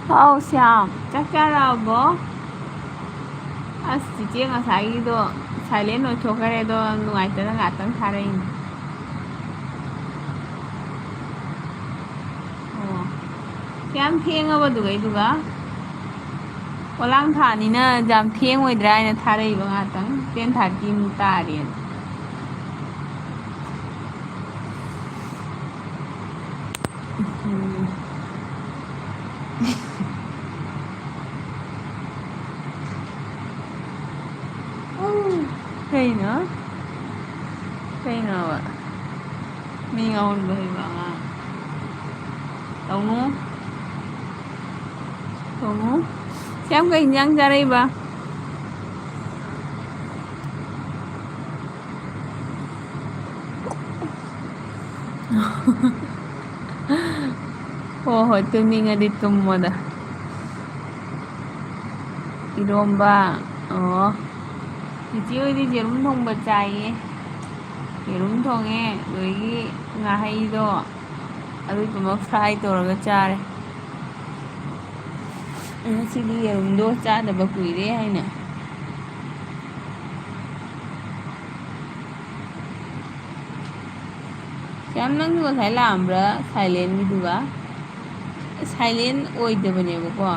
Hao Xiang, Chak chanarabo. As cici ngasai do silent no chokare do nuai tana ngatang tharain. Oh. Kiam thieng aba dugai duga. Walang thani na jam thieng oi drai na tharai ba ngatang 10:30 mu tarian. Cây nữa ạ mi ngon rồi bạn ạ tao ngu xem cái nhang ra đây ba hồi tôi mình ở đi tum mà đó iromba chị ơi đi jerum thong bật chạy jerum thong nghe rồi ngà hay đó rồi tụi nó fry tổ rồi cha đấy chị đi jerum đó cha để bà quỷ đấy hay nè em nang ko sai lambra silent bi duga silent oidabane ko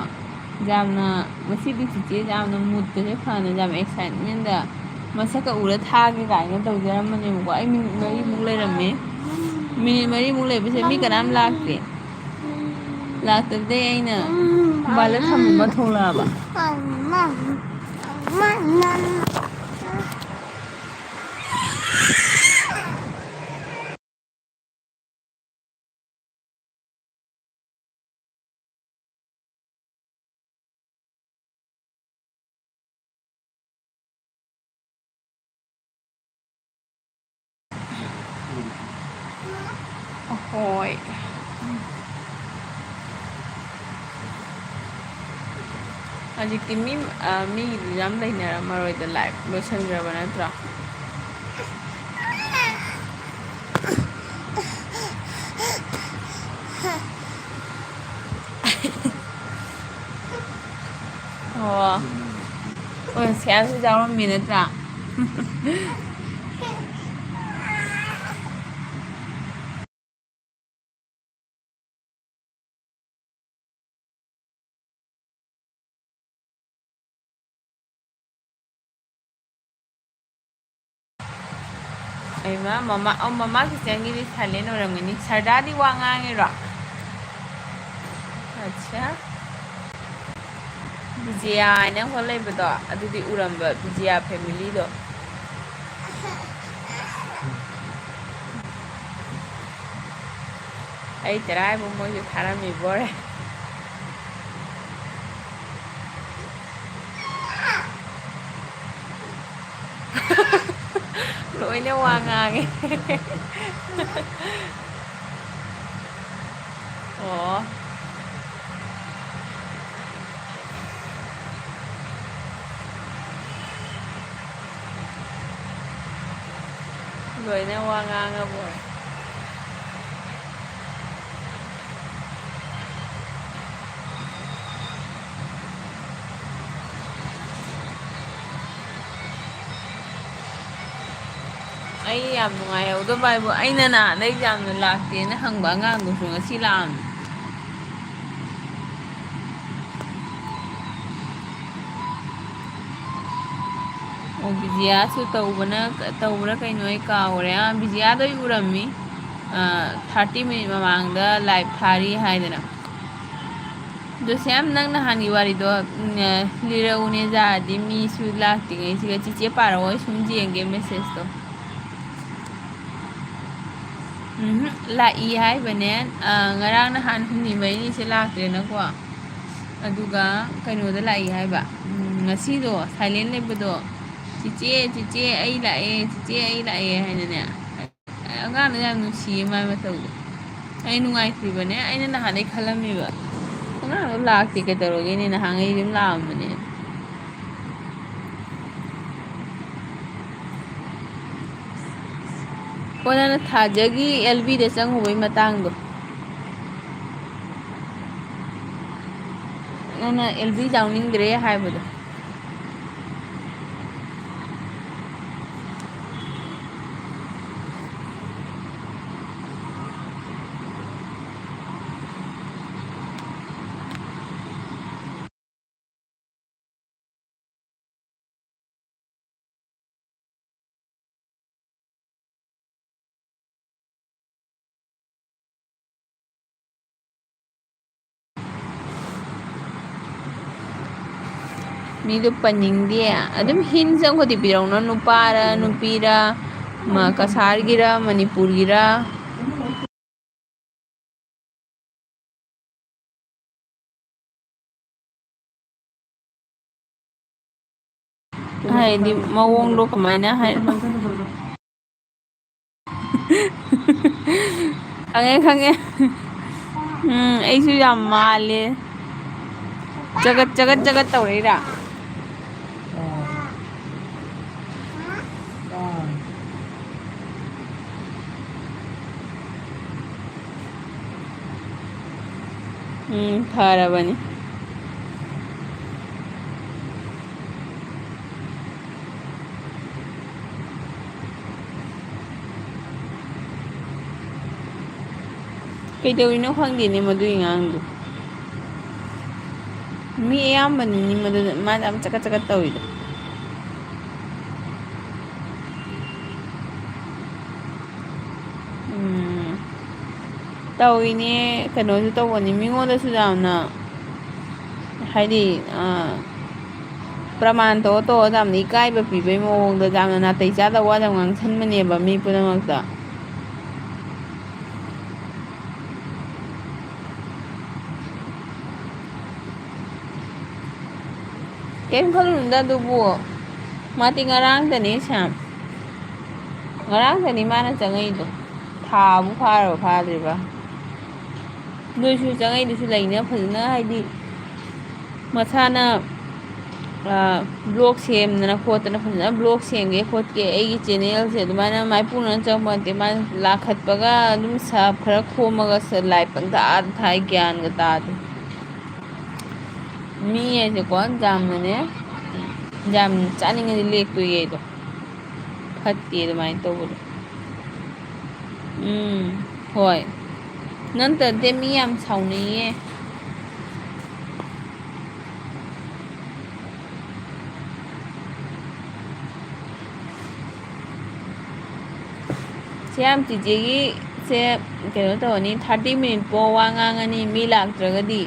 jamna masi bi chiche jamna mood te phana jam excitement da masaka ura thage ga na taw jaram mane ko ai min mari muk le ramme min mari muk le bise mi kanam lakte lakte aina bala tham ma thola ba Ahoy. Hꯧꯖꯤꯛꯇꯤ ꯃꯤꯒꯤꯗꯤ ꯌꯥꯝ ꯂꯩꯅꯔꯝꯃꯔꯣꯏꯗ life ꯂꯣꯏꯁꯟꯈ꯭ꯔꯕ ꯅꯠꯇ꯭ꯔꯣ ꯍꯣꯏ ꯁꯦꯜꯁꯨ ꯌꯥꯎꯔꯝꯃꯤ ꯅꯠꯇ꯭ꯔꯥ ꯑꯩꯃ ꯃꯃꯥ ꯀꯤꯆꯟꯒꯤꯗꯤ silent ꯑꯣꯏꯔꯝꯒꯅꯤ ꯁꯔꯗꯥꯗꯤ ꯋꯥ ꯉꯥꯡꯉꯤꯔꯣ ꯑꯠꯆꯥ ꯕꯤꯖꯤꯌꯥ ꯍꯥꯏꯅ ꯑꯃꯈꯛ ꯂꯩꯕꯗꯣ ꯑꯗꯨꯗꯤ ꯎꯔꯝꯕ ꯕꯤꯖꯤꯌꯥ ꯐꯦꯃꯤꯂꯤꯗꯣ ꯑꯩ ꯇꯔꯥꯏꯕꯨ ꯃꯣꯏꯁꯨ ꯊꯥꯔꯝꯃꯤꯕꯣꯔꯦ ꯂꯣꯏꯅ ꯋꯥ ꯉꯥꯡꯉꯦ ꯑꯣ ꯂꯣꯏꯅ ꯋꯥ ꯉꯥꯡꯉꯕꯣꯏ ꯑꯩ ꯌꯥꯝ ꯅꯨꯡꯉꯥꯏꯍꯧꯗꯕ ꯍꯥꯏꯕꯨ ꯑꯩꯅ ꯅꯍꯥꯟꯗꯩ ꯌꯥꯝꯅ ꯂꯥꯛꯇꯦꯅ ꯍꯪꯕ ꯑꯉꯥꯡꯗꯨꯁꯨ ꯉꯁꯤ ꯂꯥꯛꯑꯝꯃꯤ ꯑꯣ ꯕꯤꯖꯤꯌꯥꯁꯨ ꯇꯧꯕ꯭ꯔꯥ ꯀꯩꯅꯣ ꯑꯩ ꯀꯥꯎꯔꯦ ꯕꯤꯖꯤꯌꯥꯗꯣ ꯑꯩ ꯎꯔꯝꯃꯤ 30 ꯃꯤꯅꯤꯠ ꯃꯃꯥꯡꯗ ꯂꯥꯏꯚ ꯊꯥꯔꯤ ꯍꯥꯏꯗꯅ ꯖꯣꯁ꯭ꯌꯥꯝ ꯅꯪ ꯅꯍꯥꯟꯒꯤ ꯋꯥꯔꯤꯗꯣ ꯂꯤꯔꯛꯎꯅꯦ ꯌꯥꯔꯗꯤ ꯃꯤꯁꯨ ꯂꯥꯛꯇ꯭ꯔꯤꯉꯩꯁꯤꯒ ꯆꯤꯆꯦ ꯄꯥꯔꯛꯑꯣ ꯑꯩ ꯁꯨꯝ ꯌꯦꯡꯒꯦ ꯃꯦꯁꯦꯖꯇꯣ ꯂꯥꯛꯏ ꯍꯥꯏꯕꯅꯦ ꯉꯔꯥꯡ ꯅꯍꯥꯟ ꯍꯨꯝꯅꯤ ꯃꯔꯤꯅꯤꯁꯦ ꯂꯥꯛꯇ꯭ꯔꯦꯅꯀꯣ ꯑꯗꯨꯒ ꯀꯩꯅꯣꯗ ꯂꯥꯛꯏ ꯍꯥꯏꯕ ꯉꯁꯤꯗꯣ ꯁꯥꯏꯂꯦꯟ ꯂꯩꯕꯗꯣ ꯆꯤꯆꯦ ꯆꯤꯆꯦ ꯑꯩ ꯂꯥꯛꯑꯦ ꯆꯤꯆꯦ ꯑꯩ ꯂꯥꯛꯑꯦ ꯍꯥꯏꯅꯅꯦ ꯑꯉꯥꯡꯗꯣ ꯌꯥꯝ ꯅꯨꯡꯁꯤꯌꯦ ꯃꯥꯏ ꯃꯇꯧꯗꯣ ꯑꯩ ꯅꯨꯡꯉꯥꯏꯇ꯭ꯔꯤꯕꯅꯦ ꯑꯩꯅ ꯅꯍꯥꯟꯗꯩ ꯈꯜꯂꯝꯃꯤꯕ ꯑꯉꯥꯡꯗꯣ ꯂꯥꯛꯇꯦ ꯀꯩꯗꯧꯔꯒꯦꯅꯦ ꯅꯍꯥꯟꯉꯩ ꯑꯗꯨꯝ ꯂꯥꯛꯑꯝꯕꯅꯦ ꯍꯣꯏ ꯅꯪꯅ ꯊꯥꯖꯒꯤ ꯑꯦꯜꯕꯤꯗ ꯆꯪꯉꯨꯕꯩ ꯃꯇꯥꯡꯗꯣ ꯅꯪꯅ ꯑꯦꯜꯕꯤ ꯌꯥꯎꯅꯤꯡꯗ꯭ꯔꯦ ꯍꯥꯏꯕꯗꯣ ꯃꯤꯗꯨ ꯄꯟꯅꯤꯡꯗꯦ ꯑꯗꯨꯝ ꯍꯤꯟꯁ ꯑꯃꯈꯛꯇꯤ ꯄꯤꯔꯛꯎꯅ ꯅꯨꯄꯥꯔ ꯅꯨꯄꯤꯔ ꯀꯁꯥꯔꯒꯤꯔ ꯃꯅꯤꯄꯨꯔꯒꯤꯔ ꯍꯥꯏꯗꯤ ꯃꯑꯣꯡꯗꯣ ꯀꯃꯥꯏꯅ ꯍꯥꯏ ꯈꯪꯉꯦ ꯈꯪꯉꯦ ꯑꯩꯁꯨ ꯌꯥꯝ ꯃꯥꯜꯂꯦ ꯆꯒꯠ ꯆꯒꯠ ꯆꯒꯠ ꯇꯧꯔꯛꯏꯔꯥ ꯐꯔꯕꯅꯤ ꯀꯩꯗꯧꯔꯤꯅꯣ ꯈꯪꯗꯦꯅꯦ ꯃꯗꯨꯏ ꯑꯉꯥꯡꯗꯣ ꯃꯤ ꯑꯌꯥꯝꯕꯅꯤꯅꯤ ꯃꯗꯨꯗ ꯃꯥꯅ ꯌꯥꯝ ꯆꯀꯠ ꯆꯀꯠ ꯇꯧꯋꯤꯗꯣ ꯇꯧꯏꯅꯦ ꯀꯩꯅꯣꯁꯨ ꯇꯧꯕꯅꯤ ꯃꯤꯉꯣꯟꯗꯁꯨ ꯌꯥꯝꯅ ꯍꯥꯏꯗꯤ ꯄ꯭ꯔꯃꯥꯟ ꯇꯧꯔ ꯇꯧꯔ ꯌꯥꯝꯅ ꯏꯀꯥꯏꯕ ꯄꯤꯕꯩ ꯃꯑꯣꯡꯗ ꯌꯥꯝꯅ ꯅꯥꯇꯩ ꯆꯥꯗꯕ ꯋꯥ ꯌꯥꯝ ꯉꯥꯡꯁꯟꯕꯅꯦꯕ ꯃꯤ ꯄꯨꯝꯅꯃꯛꯇ ꯀꯩꯝ ꯈꯜꯂꯨꯅꯨꯗ ꯑꯗꯨꯕꯨ ꯃꯥꯗꯤ ꯉꯔꯥꯡꯇꯅꯤ ꯁ꯭ꯌꯥꯝ ꯉꯔꯥꯡꯇꯅꯤ ꯃꯥꯅ ꯆꯪꯉꯛꯏꯗꯣ ꯊꯥꯕꯨ ꯐꯥꯔꯕ ꯐꯥꯗ꯭ꯔꯤꯕ ꯅꯣꯏꯁꯨ ꯆꯪꯉꯛꯏꯗꯨꯁꯨ ꯂꯩꯅ ꯐꯖꯅ ꯍꯥꯏꯗꯤ ꯃꯁꯥꯅ ꯕ꯭ꯂꯣꯛ ꯁꯦꯝꯗꯅ ꯈꯣꯠꯇꯅ ꯐꯖꯅ ꯕ꯭ꯂꯣꯛ ꯁꯦꯝꯒꯦ ꯈꯣꯠꯀꯦ ꯑꯩꯒꯤ ꯆꯦꯅꯦꯜꯁꯦ ꯑꯗꯨꯃꯥꯏꯅ ꯃꯥꯏꯄꯨꯅꯅ ꯆꯪꯕ ꯅꯠꯇꯦ ꯃꯥꯅ ꯂꯥꯈꯠꯄꯒ ꯑꯗꯨꯝ ꯁꯥꯞ ꯈꯔ ꯈꯣꯝꯃꯒ ꯂꯥꯏꯞ ꯄꯪꯊꯥꯗ ꯊꯥꯏ ꯒ꯭ꯌꯥꯟꯒ ꯇꯥꯗꯦ ꯃꯤ ꯍꯥꯏꯁꯦꯀꯣ ꯌꯥꯝꯅꯅꯦ ꯌꯥꯝ ꯆꯥꯅꯤꯡꯉꯗꯤ ꯂꯦꯛꯇꯣꯏ ꯑꯗꯣ ꯐꯠꯇꯦ ꯑꯗꯨꯃꯥꯏꯅ ꯇꯧꯕꯗꯣ ꯍꯣꯏ ꯅꯪꯇ ꯅꯠꯇꯦ ꯃꯤ ꯌꯥꯝ ꯁꯥꯎꯅꯩꯌꯦ ꯁꯤ ꯌꯥꯝ ꯆꯤꯆꯦꯒꯤ ꯁꯦ ꯀꯩꯅꯣ ꯇꯧꯔꯅꯤ 30 ꯃꯤꯅꯤꯠ ꯄꯥꯎ ꯋꯥ ꯉꯥꯡꯉꯅꯤ ꯃꯤ ꯂꯥꯛꯇ꯭ꯔꯒꯗꯤ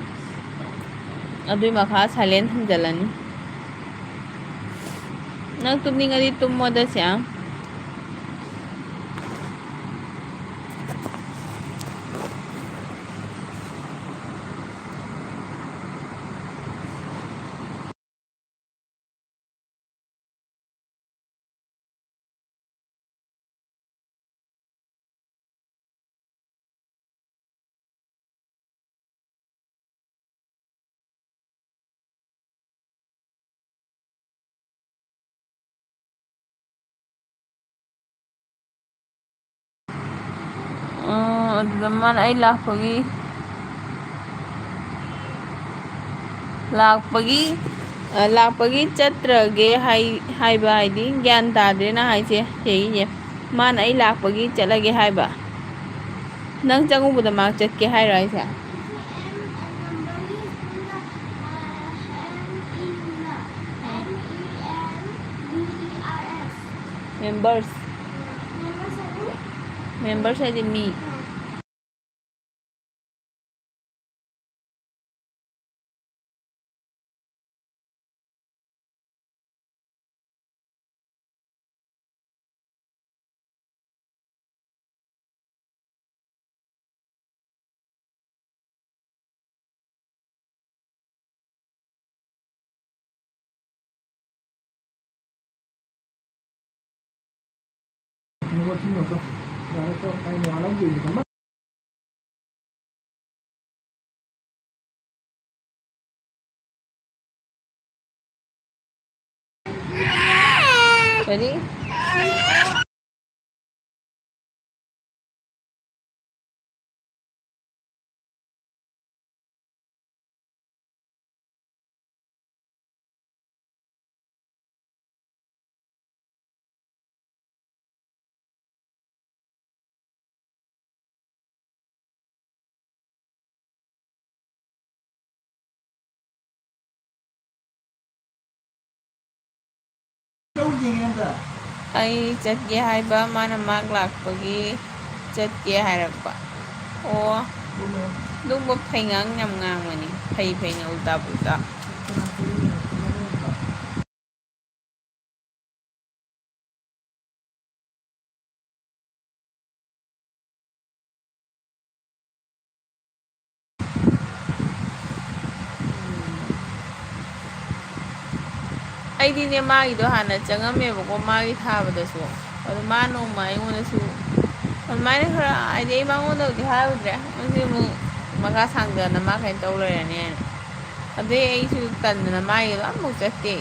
ꯑꯗꯨꯏ ꯃꯈꯥ ꯁꯥꯏꯂꯦꯟ ꯊꯝꯖꯤꯜꯂꯅꯤ ꯅꯪ ꯇꯨꯝꯅꯤꯡꯉꯗꯤ ꯇꯨꯝꯃꯣꯗ ꯁ꯭ꯌꯥꯝ ꯑꯗꯨꯗ ꯃꯥꯅ ꯑꯩ ꯂꯥꯛꯄꯒꯤ ꯆꯠꯇ꯭ꯔꯒꯦ ꯍꯥꯏꯕ ꯍꯥꯏꯗꯤ ꯒ꯭ꯌꯥꯟ ꯇꯥꯗ꯭ꯔꯦꯅ ꯍꯥꯏꯁꯦ ꯁꯤꯁꯦ ꯃꯥꯅ ꯑꯩ ꯂꯥꯛꯄꯒꯤ ꯆꯠꯂꯒꯦ ꯍꯥꯏꯕ ꯅꯪ ꯆꯪꯉꯨꯕꯗ ꯃꯥ ꯆꯠꯀꯦ ꯍꯥꯏꯔꯣ ꯍꯥꯏꯁꯦ ꯃꯦꯝꯕꯔꯁ ꯍꯥꯏꯗꯤ ꯃꯤ ꯀꯔꯤ ꯑꯩ ꯆꯠꯀꯦ ꯍꯥꯏꯕ ꯃꯥꯅ ꯃꯥꯛ ꯂꯥꯛꯄꯒꯤ ꯆꯠꯀꯦ ꯍꯥꯏꯔꯛꯄ ꯑꯣ ꯑꯗꯨꯝꯕ ꯐꯩꯉꯥꯡ ꯌꯥꯝ ꯉꯥꯡꯕꯅꯤ ꯐꯩꯅ ꯎꯜꯇꯥ ꯄꯨꯜꯇꯥ ꯑꯩꯗꯤꯅꯦ ꯃꯥꯒꯤꯗꯣ ꯍꯥꯟꯅ ꯆꯪꯉꯝꯃꯦꯕꯀꯣ ꯃꯥꯒꯤ ꯊꯥꯕꯗꯁꯨ ꯑꯗꯨ ꯃꯥ ꯅꯣꯡꯃ ꯑꯩꯉꯣꯟꯗꯁꯨ ꯑꯗꯨꯃꯥꯏꯅ ꯈꯔ ꯍꯥꯏꯗꯤ ꯑꯩ ꯃꯉꯣꯟꯗꯕꯨꯗꯤ ꯍꯥꯏꯔꯨꯗ꯭ꯔꯦ ꯃꯁꯤ ꯑꯃꯨꯛ ꯃꯈꯥ ꯁꯥꯡꯗꯅ ꯃꯥ ꯀꯩꯅꯣ ꯇꯧ ꯂꯩꯔꯅꯦꯅ ꯑꯗꯨꯗꯩ ꯑꯩꯁꯨ ꯇꯟꯗꯅ ꯃꯥꯒꯤꯗꯣ ꯑꯃꯐꯥꯎ ꯆꯠꯇꯦ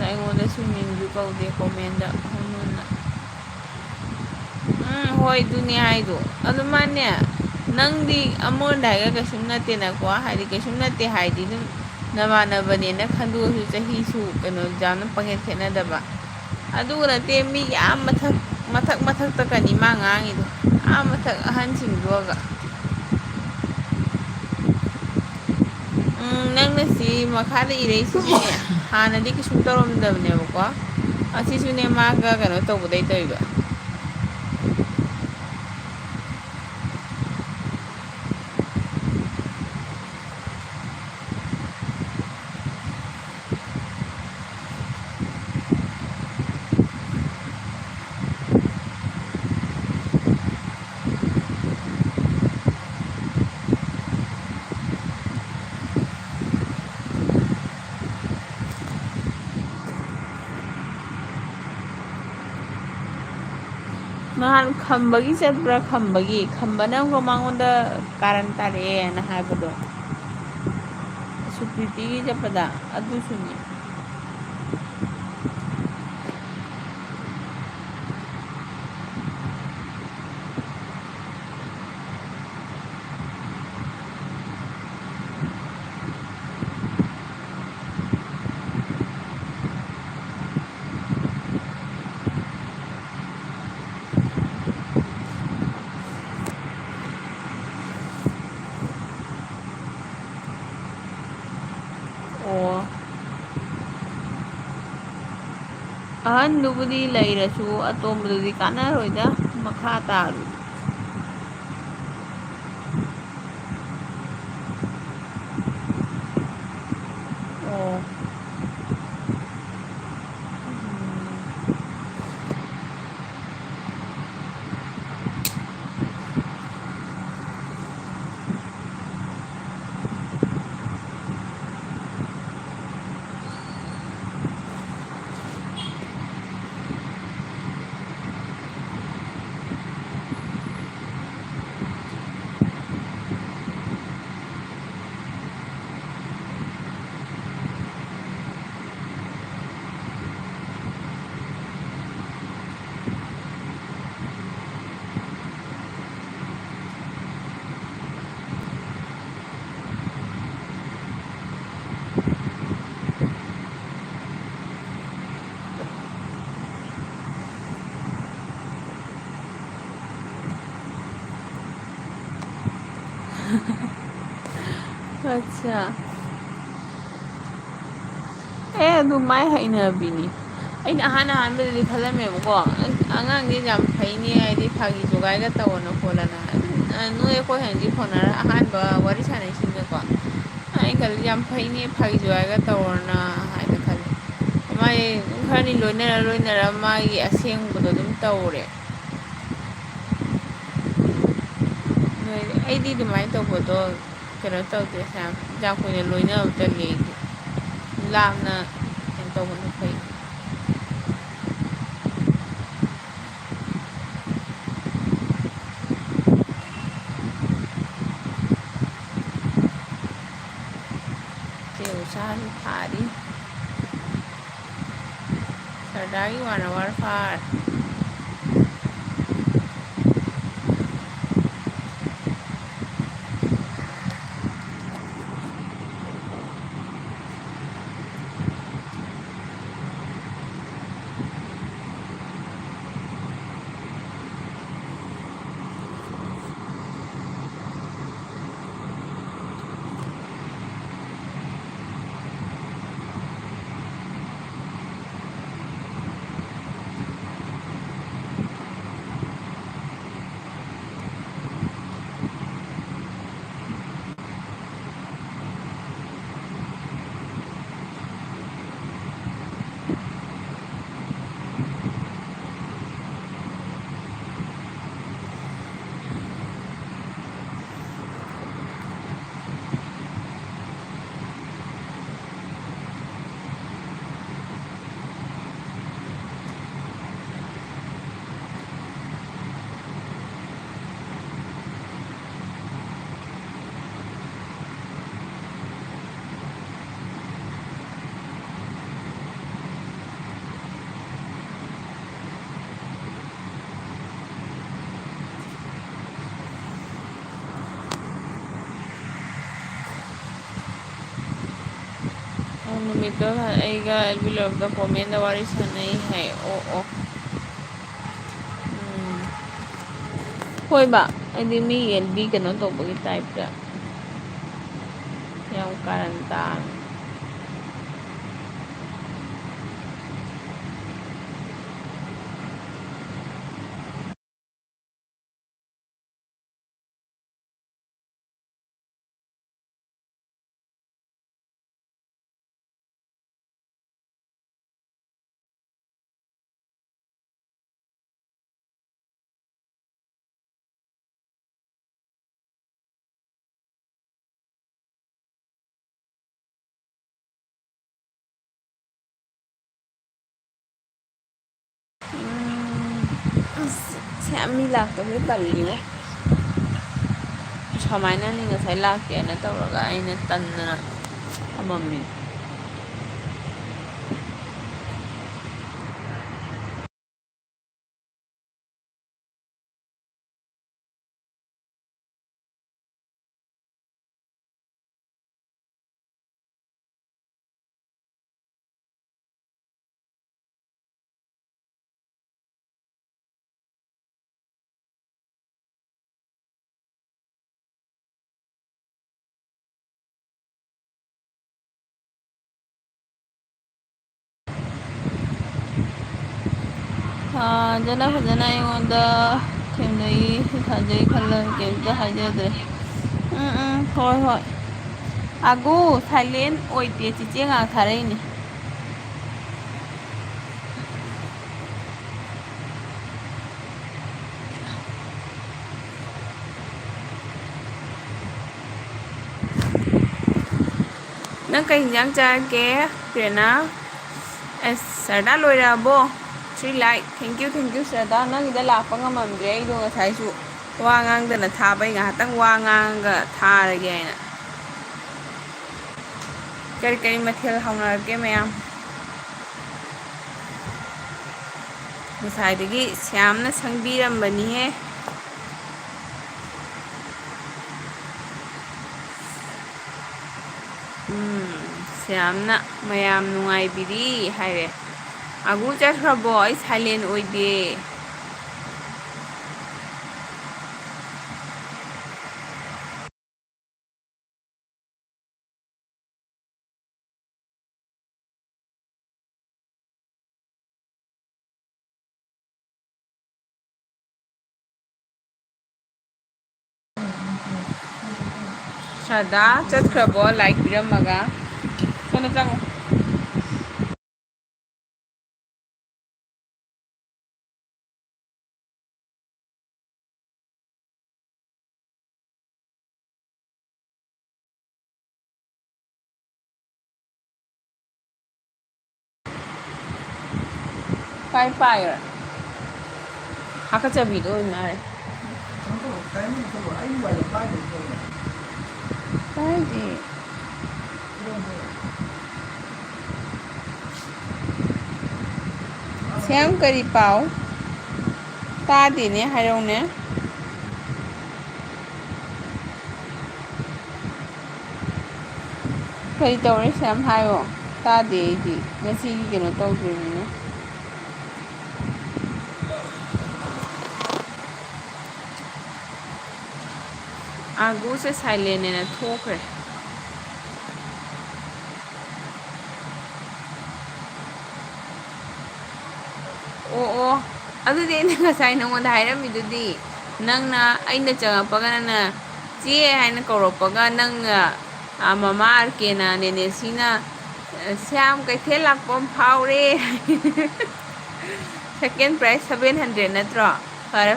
ꯑꯩꯉꯣꯟꯗꯁꯨ ꯃꯤꯡꯁꯨ ꯀꯧꯗꯦ ꯀꯣꯃꯦꯟꯗ ꯍꯣꯃꯣꯟꯅ ꯍꯣꯏ ꯑꯗꯨꯅꯦ ꯍꯥꯏꯗꯣ ꯑꯗꯨ ꯃꯥꯅꯦ ꯅꯪꯗꯤ ꯑꯃꯔꯣꯝꯗ ꯍꯥꯏꯔꯒ ꯀꯩꯁꯨꯝ ꯅꯠꯇꯦꯅꯀꯣ ꯍꯥꯏꯗꯤ ꯀꯩꯁꯨꯝ ꯅꯠꯇꯦ ꯍꯥꯏꯗꯤ ꯑꯗꯨꯝ ꯅꯃꯥꯟꯅꯕꯅꯦꯅ ꯈꯟꯗꯣꯛꯑꯁꯨ ꯆꯍꯤꯁꯨ ꯀꯩꯅꯣ ꯌꯥꯝꯅ ꯄꯪꯈꯦꯠ ꯈꯦꯠꯅꯗꯕ ꯑꯗꯨꯒ ꯅꯠꯇꯦ ꯃꯤꯒꯤ ꯌꯥꯝ ꯃꯊꯛꯇ ꯀꯅꯤ ꯃꯥ ꯉꯥꯡꯉꯤꯗꯣ ꯃꯊꯛ ꯑꯍꯟꯁꯤꯡꯗꯨꯒ ꯅꯪꯅ ꯁꯤ ꯃꯈꯥꯗ ꯏꯔꯛꯏꯁꯤꯁꯨꯅꯦ ꯍꯥꯟꯅꯗꯤ ꯀꯩꯁꯨꯝ ꯇꯧꯔꯝꯗꯕꯅꯦꯕꯀꯣ ꯑꯁꯤꯁꯨꯅꯦ ꯃꯥꯒ ꯀꯩꯅꯣ ꯇꯧꯕꯗꯩ ꯇꯧꯏꯕ ꯅꯍꯥꯟ ꯈꯝꯕꯒꯤ ꯆꯠꯄ꯭ꯔꯥ ꯈꯝꯕꯒꯤ ꯈꯝꯕꯅ ꯑꯃꯨꯛꯀ ꯃꯉꯣꯟꯗ ꯀꯥꯔꯟ ꯇꯥꯔꯛꯑꯦꯅ ꯍꯥꯏꯕꯗꯣ ꯁꯨꯀ꯭ꯔꯤꯇꯤꯒꯤ ꯆꯠꯄꯗ ꯑꯗꯨꯁꯨꯅꯤ ꯑꯣ ꯑꯍꯟꯗꯨꯕꯨꯗꯤ ꯂꯩꯔꯁꯨ ꯑꯇꯣꯝꯕꯗꯨꯗꯤ ꯀꯥꯟꯅꯔꯣꯏꯗ ꯃꯈꯥ ꯇꯥꯔꯨ ꯑꯣ ꯑꯠꯆꯥ ꯑꯗꯨ ꯃꯥꯏ ꯍꯩꯅꯕꯤꯅꯤ ꯑꯩꯅ ꯑꯍꯥꯟꯕꯗꯗꯤ ꯈꯜꯂꯝꯃꯦꯕꯀꯣ ꯑꯉꯥꯡꯁꯦ ꯌꯥꯝ ꯐꯩꯅꯦ ꯍꯥꯏꯗꯤ ꯐꯥꯒꯤ ꯖꯣꯒꯥꯏꯒ ꯇꯧꯔꯅ ꯈꯣꯠꯂꯅ ꯅꯣꯏ ꯑꯩꯈꯣꯏ ꯍꯧꯖꯤꯛ ꯐꯣꯟꯅꯔ ꯑꯍꯥꯟꯕ ꯋꯥꯔꯤ ꯁꯥꯟꯅꯩꯁꯤꯡꯅꯀꯣ ꯑꯩꯅ ꯈꯜꯂꯤ ꯌꯥꯝ ꯐꯩꯅꯦ ꯐꯥꯒꯤ ꯖꯣꯒꯥꯏꯒ ꯇꯧꯔꯅ ꯍꯥꯏꯅ ꯈꯜꯂꯤ ꯃꯥꯏ ꯈꯔꯅꯤ ꯂꯣꯏꯅꯔ ꯃꯥꯒꯤ ꯑꯁꯦꯡꯕꯗꯣ ꯑꯗꯨꯝ ꯇꯧꯔꯦ ꯑꯩꯗꯤ ꯑꯗꯨꯃꯥꯏꯅ ꯇꯧꯕꯗꯣ ꯀꯩꯅꯣ ꯇꯧꯗꯦ ꯌꯥꯝ ꯀꯨꯏꯅ ꯂꯣꯏꯅꯕ ꯇꯜꯂꯤ ꯑꯩꯗꯤ ꯂꯥꯞꯅ ꯀꯩꯅꯣ ꯇꯧꯕꯅ ꯐꯩ ꯏꯆꯦ ꯎꯆꯥꯁꯨ ꯊꯥꯔꯤ ꯁꯔꯗꯥꯒꯤ 1 hour ꯐꯥꯔꯦ ꯅꯨꯃꯤꯠꯇꯣ ꯑꯩꯒ ꯑꯦꯜꯕꯤ ꯂꯣꯏꯕꯗ ꯀꯣꯃꯦꯟꯗ ꯋꯥꯔꯤ ꯁꯥꯟꯅꯩ ꯍꯥꯏ ꯑꯣ ꯍꯣꯏꯕ ꯍꯥꯏꯗꯤ ꯃꯤ ꯑꯦꯜꯕꯤ ꯀꯩꯅꯣ ꯇꯧꯕꯒꯤ ꯇꯥꯏꯞꯇ ꯌꯥꯝ ꯀꯥꯔꯟ ꯇꯥꯕꯅꯤ ꯁꯦꯝ ꯃꯤ ꯂꯥꯛꯇꯕꯩ ꯇꯜꯂꯤꯉꯣ ꯁꯨꯃꯥꯏꯅꯅꯤ ꯉꯁꯥꯏ ꯂꯥꯛꯀꯦꯅ ꯇꯧꯔꯒ ꯑꯩꯅ ꯇꯟꯗꯅ ꯊꯝꯃꯝꯃꯤ ꯐꯖꯅ ꯑꯩꯉꯣꯟꯗ ꯊꯦꯝꯅꯩ ꯊꯥꯖꯩ ꯈꯜꯂꯒ ꯀꯩꯝꯇ ꯍꯥꯏꯖꯗ꯭ꯔꯦ ꯍꯣꯏ ꯑꯒꯨ ꯁꯥꯏꯂꯦꯟ ꯑꯣꯏꯗꯦ ꯆꯤꯆꯦ ꯉꯥꯛ ꯊꯥꯔꯛꯏꯅꯦ ꯅꯪ ꯀꯩ ꯍꯤꯟꯖꯥꯡ ꯆꯥꯔꯒꯦ ꯄ꯭ꯔꯦꯔꯅꯥ ꯑꯁ ꯁꯔꯗꯥ ꯂꯣꯏꯔꯛꯑꯕꯣ ꯊ꯭ꯔꯤ ꯂꯥꯏꯛ ꯊꯦꯡꯀ꯭ꯌꯨ ꯁꯔꯗꯥ ꯅꯪꯒꯤꯗ ꯂꯥꯛꯄ ꯉꯝꯃꯝꯗ꯭ꯔꯦ ꯑꯩꯗꯣ ꯉꯁꯥꯏꯁꯨ ꯋꯥ ꯉꯥꯡꯗꯅ ꯊꯥꯕꯩ ꯉꯥꯏꯍꯥꯛꯇꯪ ꯋꯥ ꯉꯥꯡꯉꯒ ꯊꯥꯔꯒꯦ ꯍꯥꯏꯅ ꯀꯔꯤ ꯃꯊꯦꯜ ꯍꯧꯅꯔꯒꯦ ꯃꯌꯥꯝ ꯉꯁꯥꯏꯗꯒꯤ ꯁ꯭ꯌꯥꯝꯅ ꯁꯪꯕꯤꯔꯝꯕꯅꯤꯍꯦ ꯁ꯭ꯌꯥꯝꯅ ꯃꯌꯥꯝ ꯅꯨꯡꯉꯥꯏꯕꯤꯔꯤ ꯍꯥꯏꯔꯦ ꯑꯒꯨ ꯆꯠꯈ꯭ꯔꯕꯣ ꯑꯩ ꯁꯥꯏꯂꯦꯟ ꯑꯣꯏꯗꯦ ꯁꯔꯗꯥ ꯆꯠꯈ꯭ꯔꯕꯣ ꯂꯥꯏꯛ ꯄꯤꯔꯝꯃꯒ ꯁꯣꯝꯗ ꯆꯪꯉꯣ ꯀꯥꯏ ꯄꯥꯏꯔ ꯍꯥꯀꯠꯆꯕꯤꯗꯣ ꯑꯣꯏꯅꯔꯦ ꯄꯥꯏꯗꯦ ꯁ꯭ꯌꯥꯝ ꯀꯔꯤ ꯄꯥꯎ ꯇꯥꯗꯦꯅꯦ ꯍꯥꯏꯔꯧꯅꯦ ꯀꯔꯤ ꯇꯧꯔꯦ ꯁ꯭ꯌꯥꯝ ꯍꯥꯏꯌꯣ ꯇꯥꯗꯦ ꯑꯩꯗꯤ ꯉꯁꯤꯒꯤ ꯀꯩꯅꯣ ꯇꯧꯗ꯭ꯔꯤꯕꯅꯤꯅ ꯑꯒꯨꯁꯦ ꯁꯥꯏꯂꯦꯟꯅꯦꯅ ꯊꯣꯛꯈ꯭ꯔꯦ ꯑꯣ ꯑꯗꯨꯗꯤ ꯑꯩꯅ ꯉꯁꯥꯏ ꯅꯉꯣꯟꯗ ꯍꯥꯏꯔꯝꯃꯤꯗꯨꯗꯤ ꯅꯪꯅ ꯑꯩꯅ ꯆꯪꯉꯛꯄꯒ ꯅꯪꯅ ꯆꯦ ꯍꯥꯏꯅ ꯀꯧꯔꯛꯄꯒ ꯅꯪꯅ ꯃꯃꯥ ꯑꯥꯔꯀꯦꯅ ꯅꯦꯅꯦꯁꯤꯅ ꯁ꯭ꯌꯥꯝ ꯀꯩꯊꯦꯜ ꯂꯥꯛꯄꯝ ꯐꯥꯎꯔꯦ ꯁꯦꯀꯦꯟ ꯄ꯭ꯔꯥꯏꯖ 700 ꯅꯠꯇ꯭ꯔꯣ ꯐꯔꯦ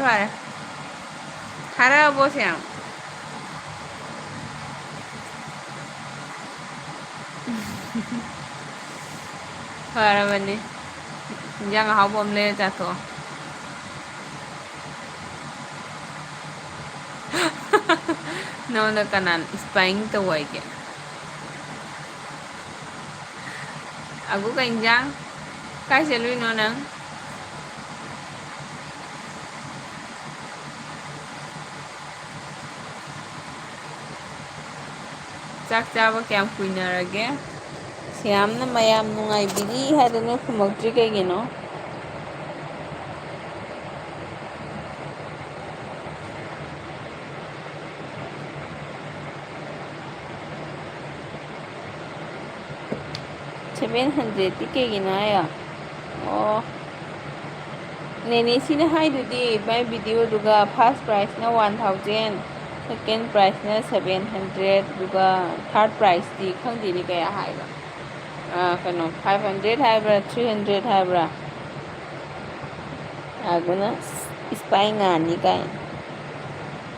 ꯊꯥꯔꯛꯑꯕꯣ ꯁ꯭ꯌꯥꯝ ꯐꯔꯕꯅꯤ ꯏꯟꯖꯥꯡ ꯑꯍꯥꯎꯕ ꯑꯃ ꯂꯩꯔ ꯆꯥꯊꯣꯛꯑꯣ ꯅꯉꯣꯟꯗ ꯀꯅꯥꯅ ꯏꯁꯄꯥꯏꯡ ꯇꯧ ꯍꯥꯏꯒꯦ ꯑꯒꯨ ꯀꯩ ꯏꯟꯖꯥꯡ ꯀꯥꯏ ꯆꯠꯂꯨꯏꯅꯣ ꯅꯪ ꯆꯥꯛ ꯆꯥꯕ ꯀꯌꯥꯝ ꯀꯨꯏꯅꯔꯒꯦ ꯁ꯭ꯌꯥꯝꯅ ꯃꯌꯥꯝ ꯅꯨꯡꯉꯥꯏꯕꯤꯔꯤ ꯍꯥꯏꯗꯅ ꯈꯨꯝꯃꯛꯇ꯭ꯔꯤ ꯀꯩꯒꯤꯅꯣ 700ꯗꯤ ꯀꯩꯒꯤꯅꯣ ꯍꯥꯏꯌꯣ ꯑꯣ ꯅꯦꯅꯦꯁꯤꯅ ꯍꯥꯏꯗꯨꯗꯤ ꯃꯥꯏ ꯚꯤꯗꯤꯑꯣꯗꯨꯒ ꯐꯥꯔꯁ ꯄ꯭ꯔꯥꯏꯖꯅ 1000 ꯁꯦꯀꯦꯟ ꯄ꯭ꯔꯥꯏꯖꯅ 700 ꯑꯗꯨꯒ ꯊꯥꯔꯠ ꯄ꯭ꯔꯥꯏꯖꯇꯤ ꯈꯪꯗꯦꯅꯤ ꯀꯌꯥ ꯍꯥꯏꯕ ꯀꯩꯅꯣ 500 ꯍꯥꯏꯕ꯭ꯔꯥ 300 ꯍꯥꯏꯕ꯭ꯔꯥ ꯑꯒꯨꯅ ꯏꯁꯄꯥꯏ ꯉꯥꯅꯤ ꯀꯥꯏꯅ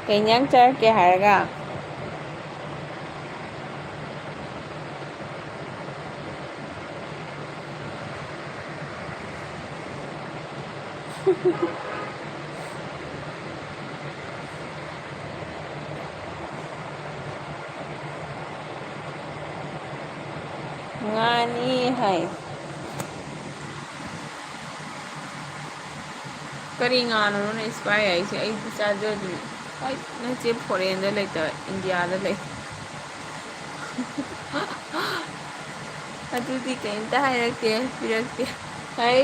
ꯀꯩ ꯏꯟꯖꯥꯡ ꯆꯥꯔꯛꯀꯦ ꯍꯥꯏꯔꯒ ꯀꯔꯤ ꯉꯥꯅꯣꯅꯦ ꯏꯁꯄꯥꯏ ꯍꯥꯏꯁꯦ ꯑꯩꯗꯤ ꯆꯥꯖꯗ꯭ꯔꯤ ꯍꯣꯏ ꯅꯆꯦ ꯐꯣꯔꯦꯟꯗ ꯂꯩꯇꯕ ꯏꯟꯗꯤꯌꯥꯗ ꯂꯩ ꯑꯗꯨꯗꯤ ꯀꯩꯝꯇ ꯍꯥꯏꯔꯛꯇꯦ ꯄꯤꯔꯛꯇꯦ ꯍꯩ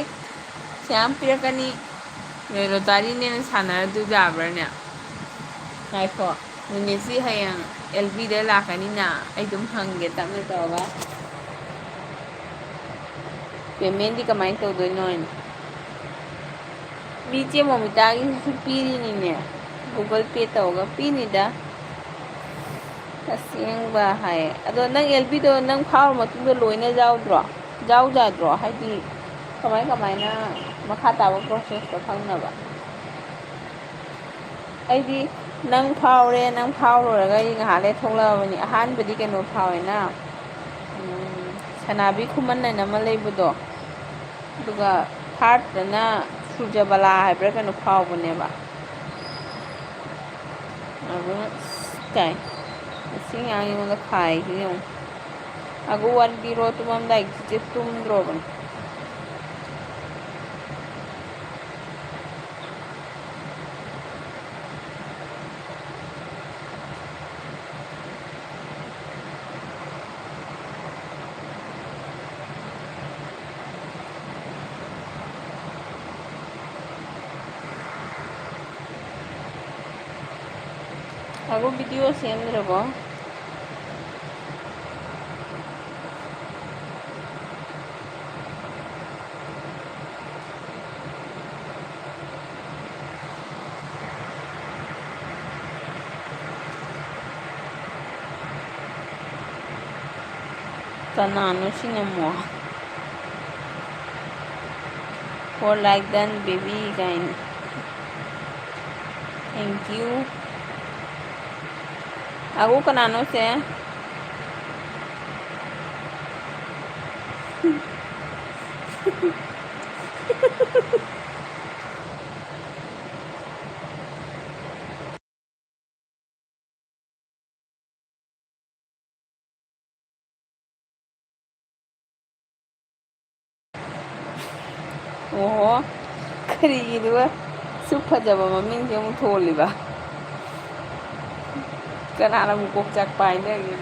ꯁꯌꯥꯝ ꯄꯤꯔꯛꯀꯅꯤ ꯂꯣꯇꯥꯔꯤꯅꯦꯅ ꯁꯥꯟꯅꯔꯗꯨ ꯌꯥꯕ꯭ꯔꯥꯅꯦ ꯉꯥꯏꯈꯣ ꯅꯨꯃꯤꯠꯁꯤ ꯍꯌꯦꯡ ꯑꯦꯜ ꯕꯤꯗ ꯂꯥꯛꯀꯅꯤꯅ ꯑꯩ ꯑꯗꯨꯝ ꯍꯪꯒꯦ ꯇꯞꯅ ꯇꯧꯔꯒ ꯄꯦꯃꯦꯟꯗꯤ ꯀꯃꯥꯏꯅ ꯇꯧꯗꯣꯏꯅꯣ ꯍꯥꯏꯅ ꯃꯤ ꯆꯦ ꯃꯣꯃꯤꯇꯥꯒꯤꯁꯨ ꯄꯤꯔꯤꯅꯤꯅꯦ ꯒꯨꯒꯜ ꯄꯦ ꯇꯧꯔꯒ ꯄꯤꯅꯤꯗ ꯑꯁꯦꯡꯕ ꯍꯥꯏꯌꯦ ꯑꯗꯣ ꯅꯪ ꯑꯦꯜꯕꯤꯗꯣ ꯅꯪ ꯐꯥꯎꯔ ꯃꯇꯨꯡꯗ ꯂꯣꯏꯅ ꯌꯥꯎꯗ꯭ꯔꯣ ꯌꯥꯎꯖꯥꯗ꯭ꯔꯣ ꯍꯥꯏꯗꯤ ꯀꯃꯥꯏꯅ ꯃꯈꯥ ꯇꯥꯕ ꯄ꯭ꯔꯣꯁꯦꯁꯇꯣ ꯈꯪꯅꯕ ꯑꯩꯗꯤ ꯅꯪ ꯐꯥꯎꯔꯦ ꯅꯪ ꯐꯥꯎꯔꯨꯔꯒ ꯑꯩ ꯉꯥꯏꯍꯥꯛ ꯂꯩ ꯊꯣꯛꯂꯛꯑꯕꯅꯤ ꯑꯍꯥꯟꯕꯗꯤ ꯀꯩꯅꯣ ꯐꯥꯎꯋꯦꯅ ꯁꯅꯥꯕꯤ ꯈꯨꯃꯟ ꯍꯥꯏꯅ ꯑꯃ ꯂꯩꯕꯗꯣ ꯑꯗꯨꯒ ꯊꯥꯔꯠꯇꯅ ꯁꯨꯔꯖꯕꯂꯥ ꯍꯥꯏꯕ꯭ꯔꯥ ꯀꯩꯅꯣ ꯐꯥꯎꯕꯅꯦꯕ ꯑꯗꯨꯅ ꯇꯥꯏ ꯏꯁꯤꯡ ꯌꯥꯝ ꯑꯩꯉꯣꯟꯗ ꯈꯥꯏꯁꯤ ꯌꯦꯡꯉꯨ ꯑꯒꯨ ꯋꯥꯔꯤ ꯂꯤꯔꯣ ꯇꯨꯝꯃꯝꯗꯥꯏ ꯆꯤꯆꯦ ꯇꯨꯝꯗ꯭ꯔꯣꯕꯅꯤ ꯑꯒꯨ ꯚꯤꯗꯤꯑꯣ ꯁꯦꯝꯗ꯭ꯔꯕꯣ ꯀꯅꯥꯅꯣ ꯁꯤꯅ ꯑꯃꯨꯛ for like done baby kind thank you aku kanano se oho karigiduga ꯁꯨꯛ ꯐꯖꯕ ꯃꯃꯤꯡꯁꯦ ꯑꯃꯨꯛ ꯊꯣꯜꯂꯤꯕ ꯀꯅꯥꯅ ꯑꯃꯨꯛ ꯀꯣꯛ ꯆꯥꯛꯄ ꯍꯥꯏꯅꯒꯦ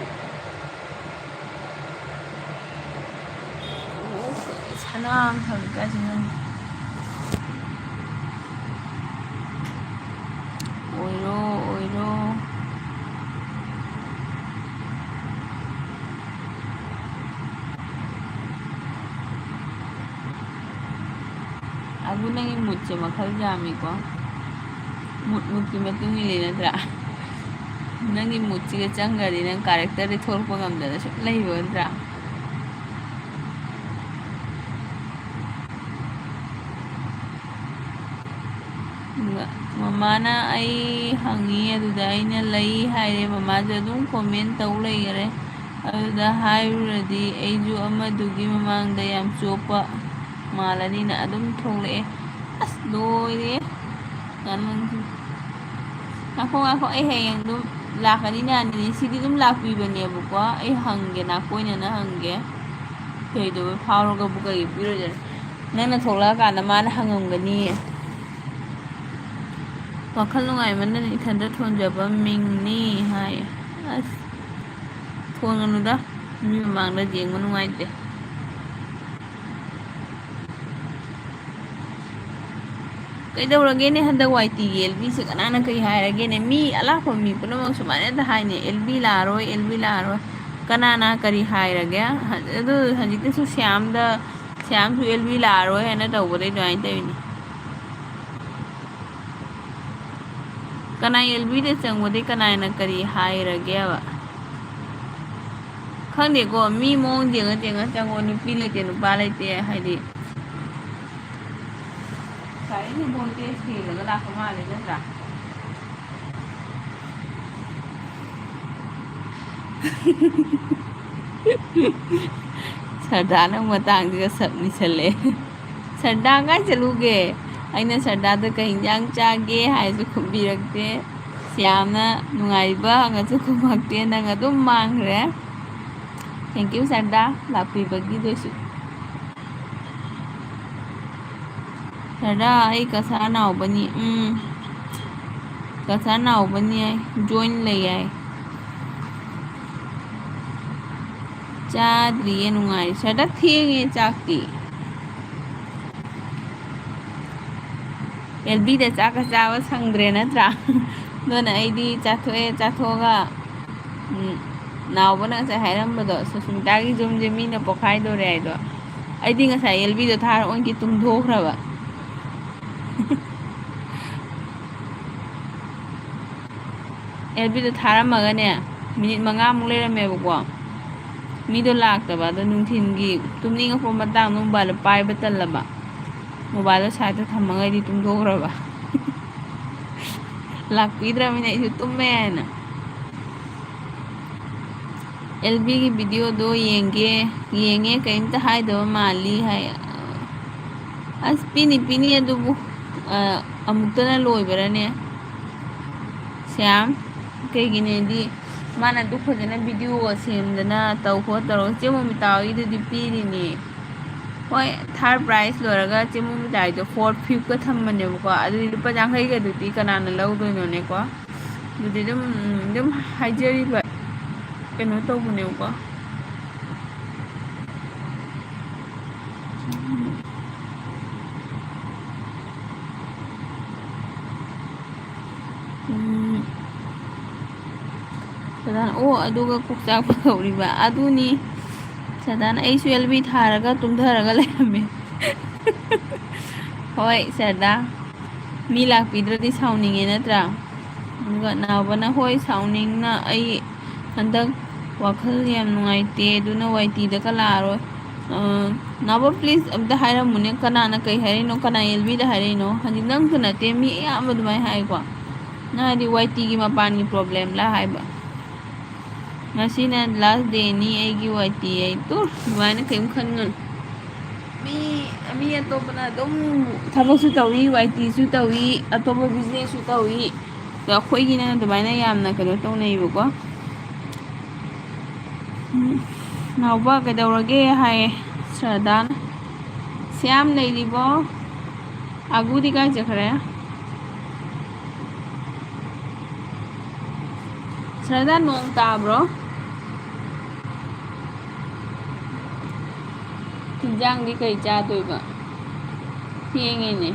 ꯁꯅꯥ ꯑꯃ ꯊꯝꯃꯤꯀꯥꯟꯁꯤꯗ ꯑꯣꯏꯔꯣ ꯑꯣꯏꯔꯣ ꯑꯗꯨ ꯅꯪꯒꯤ ꯃꯨꯠꯁꯦ ꯃꯈꯜ ꯌꯥꯝꯃꯤꯀꯣ ꯃꯨꯠꯀꯤ ꯃꯇꯨꯡ ꯏꯜꯂꯤ ꯅꯠꯇ꯭ꯔꯥ ꯅꯪꯒꯤ ꯃꯨꯠꯁꯤꯒ ꯆꯪꯈ꯭ꯔꯗꯤ ꯅꯪ ꯀꯥꯔꯦꯛꯇꯔꯗꯤ ꯊꯣꯛꯂꯛꯄ ꯉꯝꯗꯅ ꯁꯨꯝ ꯂꯩꯕ ꯅꯠꯇ꯭ꯔꯥ ꯃꯃꯥꯅ ꯑꯩ ꯍꯪꯉꯤ ꯑꯗꯨꯗ ꯑꯩꯅ ꯂꯩ ꯍꯥꯏꯔꯦ ꯃꯃꯥꯁꯦ ꯑꯗꯨꯝ ꯀꯣꯃꯦꯟ ꯇꯧ ꯂꯩꯈꯔꯦ ꯑꯗꯨꯗ ꯍꯥꯏꯔꯨꯔꯗꯤ ꯑꯩꯁꯨ ꯑꯃꯗꯨꯒꯤ ꯃꯃꯥꯡꯗ ꯌꯥꯝ ꯆꯣꯞꯄ ꯃꯥꯜꯂꯅꯤꯅ ꯑꯗꯨꯝ ꯊꯣꯛꯂꯛꯑꯦ ꯑꯁ ꯂꯣꯏꯔꯦ ꯉꯥꯏꯈꯣ ꯉꯥꯏꯈꯣ ꯑꯩ ꯍꯌꯦꯡ ꯑꯗꯨꯝ ꯂꯥꯛꯀꯅꯤꯅ ꯁꯤꯗꯤ ꯑꯗꯨꯝ ꯂꯥꯛꯄꯤꯕꯅꯦꯕꯀꯣ ꯑꯩ ꯍꯪꯒꯦ ꯅꯥꯀꯣꯏꯅꯅ ꯍꯪꯒꯦ ꯀꯩꯗꯧꯕ ꯐꯥꯎꯔꯒꯕꯨ ꯀꯔꯤ ꯄꯤꯔꯣꯏꯗꯅ ꯅꯪꯅ ꯊꯣꯛꯂꯛꯑꯀꯥꯟꯗ ꯃꯥꯅ ꯍꯪꯉꯝꯒꯅꯤꯌꯦ ꯋꯥꯈꯜ ꯅꯨꯡꯉꯥꯏꯃꯟꯗꯅ ꯏꯊꯟꯇ ꯊꯣꯟꯖꯕ ꯃꯤꯡꯅꯤ ꯍꯥꯏ ꯑꯁ ꯊꯣꯟꯒꯅꯨꯗ ꯃꯤ ꯃꯃꯥꯡꯗ ꯌꯦꯡꯕ ꯅꯨꯡꯉꯥꯏꯇꯦ ꯀꯩꯗꯧꯔꯒꯦꯅꯦ ꯍꯟꯗꯛ ꯋꯥꯏꯇꯤꯒꯤ ꯑꯦꯜꯕꯤꯁꯦ ꯀꯅꯥꯅ ꯀꯩ ꯍꯥꯏꯔꯒꯦꯅꯦ ꯃꯤ ꯑꯂꯥꯛꯄ ꯃꯤ ꯄꯨꯝꯅꯃꯛ ꯁꯨꯃꯥꯏꯅꯗ ꯍꯥꯏꯅꯦ ꯑꯦꯜꯕꯤ ꯂꯥꯛꯑꯔꯣꯏ ꯑꯦꯜꯕꯤ ꯂꯥꯛꯑꯔꯣꯏ ꯀꯅꯥꯅ ꯀꯔꯤ ꯍꯥꯏꯔꯒꯦ ꯑꯗꯨ ꯍꯧꯖꯤꯛꯇꯁꯨ ꯁ꯭ꯌꯥꯝꯁꯨ ꯑꯦꯜꯕꯤ ꯂꯥꯛꯑꯔꯣꯏ ꯍꯥꯏꯅ ꯇꯧꯕꯗꯩ ꯑꯗꯨꯃꯥꯏꯅ ꯇꯧꯔꯤꯅꯤ ꯀꯅꯥ ꯑꯦꯜꯕꯤꯗ ꯆꯪꯕꯗꯩ ꯀꯅꯥꯅ ꯀꯔꯤ ꯍꯥꯏꯔꯒꯦꯕ ꯈꯪꯗꯦꯀꯣ ꯃꯤ ꯃꯑꯣꯡ ꯌꯦꯡꯉ ꯆꯪꯉꯣ ꯅꯨꯄꯤ ꯂꯩꯇꯦ ꯅꯨꯄꯥ ꯂꯩꯇꯦ ꯍꯥꯏꯗꯤ ꯒꯥꯔꯤꯁꯦ ꯚꯣꯜꯇꯦꯖ ꯍꯦꯜꯂꯒ ꯂꯥꯛꯄ ꯃꯥꯜꯂꯦ ꯅꯠꯇ꯭ꯔꯥ ꯁꯔꯗꯥꯅ ꯃꯇꯥꯡꯁꯤꯒ ꯁꯞ ꯂꯤꯁꯜꯂꯛꯑꯦ ꯁꯔꯗꯥ ꯀꯥꯏ ꯆꯠꯂꯨꯒꯦ ꯑꯩꯅ ꯁꯔꯗꯥꯗ ꯀꯩ ꯌꯦꯟꯖꯥꯡ ꯆꯥꯒꯦ ꯍꯥꯏꯁꯨ ꯈꯨꯝꯕꯤꯔꯛꯇꯦ ꯌꯥꯝꯅ ꯅꯨꯡꯉꯥꯏꯕ ꯍꯪꯉꯁꯨ ꯈꯨꯝꯃꯛꯇꯦ ꯅꯪ ꯑꯗꯨꯝ ꯃꯥꯡꯈ꯭ꯔꯦ ꯊꯦꯡꯀ꯭ꯌꯨ ꯁꯔꯗꯥ ꯂꯥꯛꯄꯤꯕꯒꯤꯗꯨꯁꯨ ꯁꯔꯗꯥ ꯑꯩ ꯀꯁꯥꯔ ꯅꯥꯎꯕꯅꯤ ꯀꯁꯥꯔ ꯅꯥꯎꯕꯅꯤ ꯍꯥꯏ ꯖꯣꯏꯟ ꯂꯩ ꯍꯥꯏ ꯆꯥꯗ꯭ꯔꯤꯌꯦ ꯅꯨꯡꯉꯥꯏꯔꯤ ꯁꯔꯗꯥ ꯊꯦꯡꯉꯦ ꯆꯥꯛꯇꯤ ꯑꯦꯜꯕꯤꯗ ꯆꯥꯛꯀ ꯆꯥꯕ ꯁꯪꯗ꯭ꯔꯦ ꯅꯠꯇ꯭ꯔꯥ ꯑꯗꯨꯅ ꯑꯩꯗꯤ ꯆꯥꯊꯣꯛꯑꯦ ꯆꯥꯊꯣꯛꯑꯒ ꯅꯥꯎꯕꯅ ꯉꯁꯥꯏ ꯍꯥꯏꯔꯝꯕꯗꯣ ꯁꯨꯁꯃꯤꯇꯥꯒꯤ ꯌꯨꯝꯁꯦ ꯃꯤꯅ ꯄꯣꯛꯈꯥꯏꯗꯣꯔꯦ ꯍꯥꯏꯗꯣ ꯑꯩꯗꯤ ꯉꯁꯥꯏ ꯑꯦꯜꯕꯤꯗꯣ ꯊꯥꯔꯑꯣꯏꯒꯤ ꯇꯨꯝꯊꯣꯛꯈ꯭ꯔꯕ ꯑꯦꯜꯕꯤꯗꯣ ꯊꯥꯔꯝꯃꯒꯅꯦ ꯃꯤꯅꯤꯠ 5ꯃꯨꯛ ꯂꯩꯔꯝꯃꯦꯕꯀꯣ ꯃꯤꯗꯣ ꯂꯥꯛꯇꯕ ꯑꯗꯣ ꯅꯨꯡꯊꯤꯟꯒꯤ ꯇꯨꯝꯅꯤꯡꯉꯛꯄ ꯃꯇꯥꯡꯗ ꯃꯣꯕꯥꯏꯜꯗꯣ ꯄꯥꯏꯕ ꯇꯜꯂꯕ ꯃꯣꯕꯥꯏꯜꯗꯣ ꯁꯥꯏꯠꯇ ꯊꯝꯃꯒ ꯑꯩꯗꯤ ꯇꯨꯝꯊꯣꯛꯈ꯭ꯔꯕ ꯂꯥꯛꯄꯤꯗ꯭ꯔꯕꯅꯤꯅ ꯑꯩꯁꯨ ꯇꯨꯝꯃꯦ ꯍꯥꯏꯅ ꯑꯦꯜꯕꯤꯒꯤ ꯚꯤꯗꯤꯑꯣꯗꯣ ꯌꯦꯡꯉꯦ ꯀꯔꯤꯝꯇ ꯍꯥꯏꯗꯕ ꯃꯥꯜꯂꯤ ꯍꯥꯏ ꯑꯁ ꯄꯤꯅꯤ ꯑꯗꯨꯕꯨ ꯑꯃꯨꯛꯇꯅ ꯂꯣꯏꯕꯔꯅꯦ ꯁ꯭ꯌꯥꯝ ꯀꯩꯒꯤꯅꯦꯗꯤ ꯃꯥꯅ ꯑꯗꯨꯛ ꯐꯖꯅ ꯚꯤꯗꯤꯑꯣ ꯁꯦꯝꯗꯅ ꯇꯧ ꯈꯣꯠ ꯇꯧꯔꯒ ꯆꯦ ꯃꯣꯃꯤꯇꯥꯍꯣꯏꯒꯤꯗꯨꯗꯤ ꯄꯤꯔꯤꯅꯤ ꯍꯣꯏ ꯊꯥꯔꯠ ꯄ꯭ꯔꯥꯏꯖ ꯂꯣꯏꯔꯒ ꯆꯦ ꯃꯣꯃꯤꯇꯥꯒꯤꯗꯣ 4th 5th ꯀ ꯊꯝꯕꯅꯦꯕꯀꯣ ꯑꯗꯨꯗꯤ ꯂꯨꯄꯥ 50ꯒꯗꯨꯗꯤ ꯀꯅꯥꯅ ꯂꯧꯗꯣꯏꯅꯣꯅꯦꯀꯣ ꯑꯗꯨꯗꯤ ꯑꯗꯨꯝ ꯍꯥꯏꯖꯔꯤꯕ ꯀꯩꯅꯣ ꯇꯧꯕꯅꯦꯕꯀꯣ ꯁꯗꯥꯅ ꯑꯗꯨꯒ ꯀꯣꯛꯆꯥꯛ ꯐꯍꯧꯔꯤꯕ ꯑꯗꯨꯅꯤ ꯁꯗꯥꯅ ꯑꯩꯁꯨ ꯑꯦꯜꯕꯤ ꯊꯥꯔꯒ ꯇꯨꯝꯊꯔꯒ ꯂꯩꯔꯝꯃꯦ ꯍꯣꯏ ꯁꯔꯗꯥ ꯃꯤ ꯂꯥꯛꯄꯤꯗ꯭ꯔꯗꯤ ꯁꯥꯎꯅꯤꯡꯉꯦ ꯅꯠꯇ꯭ꯔꯥ ꯑꯗꯨꯒ ꯅꯥꯎꯕꯅ ꯍꯣꯏ ꯁꯥꯎꯅꯤꯡꯅ ꯑꯩ ꯍꯟꯗꯛ ꯋꯥꯈꯜ ꯌꯥꯝ ꯅꯨꯡꯉꯥꯏꯇꯦ ꯑꯗꯨꯅ ꯋꯥꯏꯇꯤꯗꯒ ꯂꯥꯛꯑꯔꯣꯏ ꯅꯥꯎꯕ ꯄ꯭ꯂꯤꯖ ꯑꯝꯇ ꯍꯥꯏꯔꯝꯃꯨꯅꯦ ꯀꯅꯥꯅ ꯀꯩ ꯍꯥꯏꯔꯛꯏꯅꯣ ꯀꯅꯥ ꯑꯦꯜꯕꯤꯗ ꯍꯥꯏꯔꯛꯏꯅꯣ ꯍꯧꯖꯤꯛ ꯅꯪꯁꯨ ꯅꯠꯇꯦ ꯃꯤ ꯑꯌꯥꯝꯕ ꯑꯗꯨꯃꯥꯏꯅ ꯍꯥꯏꯀꯣ ꯅꯪꯗꯤ ꯋꯥꯏꯇꯤꯒꯤ ꯃꯄꯥꯟꯒꯤ ꯄ꯭ꯔꯣꯕ꯭ꯂꯦꯝꯂ ꯍꯥꯏꯕ ꯉꯁꯤꯅ ꯂꯥꯁ ꯗꯦꯅꯤ ꯑꯩꯒꯤ ꯋꯥꯏꯇꯤ ꯑꯩ ꯑꯗꯨꯃꯥꯏꯅ ꯀꯔꯤꯝ ꯈꯟꯒꯅꯨ ꯃꯤ ꯑꯇꯣꯞꯄꯅ ꯑꯗꯨꯝ ꯊꯕꯛꯁꯨ ꯇꯧꯋꯤ ꯋꯥꯏꯇꯤꯁꯨ ꯇꯧꯋꯤ ꯑꯇꯣꯞꯄ ꯕꯤꯖꯤꯅꯦꯁꯁꯨ ꯇꯧꯋꯤ ꯑꯗꯣ ꯑꯩꯈꯣꯏꯒꯤꯅ ꯑꯗꯨꯃꯥꯏꯅ ꯌꯥꯝꯅ ꯀꯩꯅꯣ ꯇꯧꯅꯩꯌꯦꯕꯀꯣ ꯅꯥꯎꯕ ꯀꯩꯗꯧꯔꯒꯦ ꯍꯥꯏꯌꯦ ꯁꯔꯗꯥꯅ ꯁ꯭ꯌꯥꯝ ꯂꯩꯔꯤꯕꯣ ꯑꯒꯨꯗꯤ ꯀꯥꯏ ꯆꯠꯈ꯭ꯔꯦ ꯁꯔꯗꯥ ꯅꯣꯡ ꯇꯥꯕ꯭ꯔꯣ ꯍꯤꯟꯖꯥꯡꯗꯤ ꯀꯩ ꯆꯥꯗꯣꯏꯕ ꯊꯦꯡꯉꯦꯅꯦ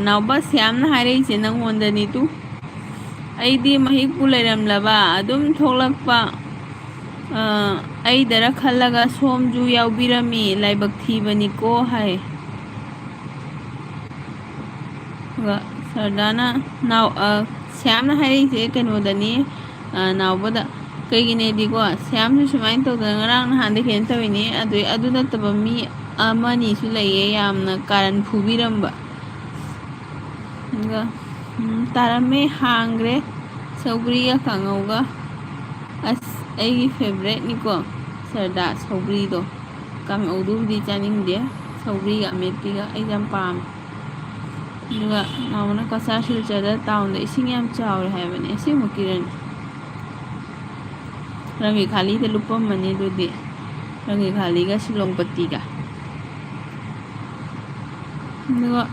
ꯅꯥꯎꯕ ꯁ꯭ꯌꯥꯝꯅ ꯍꯥꯏꯔꯛꯏꯁꯦ ꯅꯪꯉꯣꯟꯗꯅꯤ ꯇꯨ ꯑꯩꯗꯤ ꯃꯍꯤꯛꯄꯨ ꯂꯩꯔꯝꯂꯕ ꯑꯗꯨꯝ ꯊꯣꯛꯂꯛꯄ ꯑꯩꯗꯔ ꯈꯜꯂꯒ ꯁꯣꯝꯁꯨ ꯌꯥꯎꯕꯤꯔꯝꯃꯤ ꯂꯥꯏꯕꯛ ꯊꯤꯕꯅꯤꯀꯣ ꯍꯥꯏ ꯑꯗꯨꯒ ꯁꯔꯗꯥꯅ ꯁ꯭ꯌꯥꯝꯅ ꯍꯥꯏꯔꯛꯏꯁꯦ ꯀꯩꯅꯣꯗꯅꯤ ꯅꯥꯎꯕꯗ ꯀꯩꯒꯤꯅꯦꯗꯤꯀꯣ ꯁ꯭ꯌꯥꯝꯁꯨ ꯁꯨꯃꯥꯏꯅ ꯇꯧꯗꯅ ꯉꯔꯥꯡ ꯅꯍꯥꯟꯗ ꯍꯦꯟꯅ ꯇꯧꯔꯤꯅꯤ ꯑꯗꯨ ꯅꯠꯇꯕ ꯃꯤ ꯑꯃꯅꯤꯁꯨ ꯂꯩꯌꯦ ꯌꯥꯝꯅ ꯀꯥꯔꯟ ꯐꯨꯕꯤꯔꯝꯕ ꯑꯗꯨꯒ ꯇꯥꯔꯝꯃꯦ ꯍꯥꯡꯈ꯭ꯔꯦ ꯁꯧꯒ꯭ꯔꯤꯒ ꯀꯥꯡꯉꯧꯒ ꯑꯁ ꯑꯩꯒꯤ ꯐꯦꯚꯣꯔꯥꯏꯠꯅꯤꯀꯣ ꯁꯔꯗꯥ ꯁꯧꯒ꯭ꯔꯤꯗꯣ ꯀꯥꯡꯉꯧꯗꯨꯕꯨꯗꯤ ꯆꯥꯅꯤꯡꯗꯦ ꯁꯧꯒ꯭ꯔꯤꯒ ꯑꯃꯦꯠꯄꯤꯒ ꯑꯩ ꯌꯥꯝ ꯄꯥꯝꯃꯦ ꯑꯗꯨꯒ ꯅꯥꯎꯕꯅ ꯀꯁꯥꯔ ꯁꯤꯜꯆꯔꯗ ꯇꯥꯎꯟꯗ ꯏꯁꯤꯡ ꯌꯥꯝ ꯆꯥꯎꯔꯦ ꯍꯥꯏꯕꯅꯦ ꯑꯁꯤꯃꯨꯛꯀꯤꯔꯅꯤ ꯔꯪꯒꯤꯈꯥꯂꯤꯗ ꯂꯨꯞꯄꯝꯃꯅꯤ ꯑꯗꯨꯗꯤ ꯔꯪꯒꯤꯈꯥꯂꯤꯒ ꯁꯤꯂꯣꯡ ꯄꯇꯤꯒ ꯑꯗꯨꯒ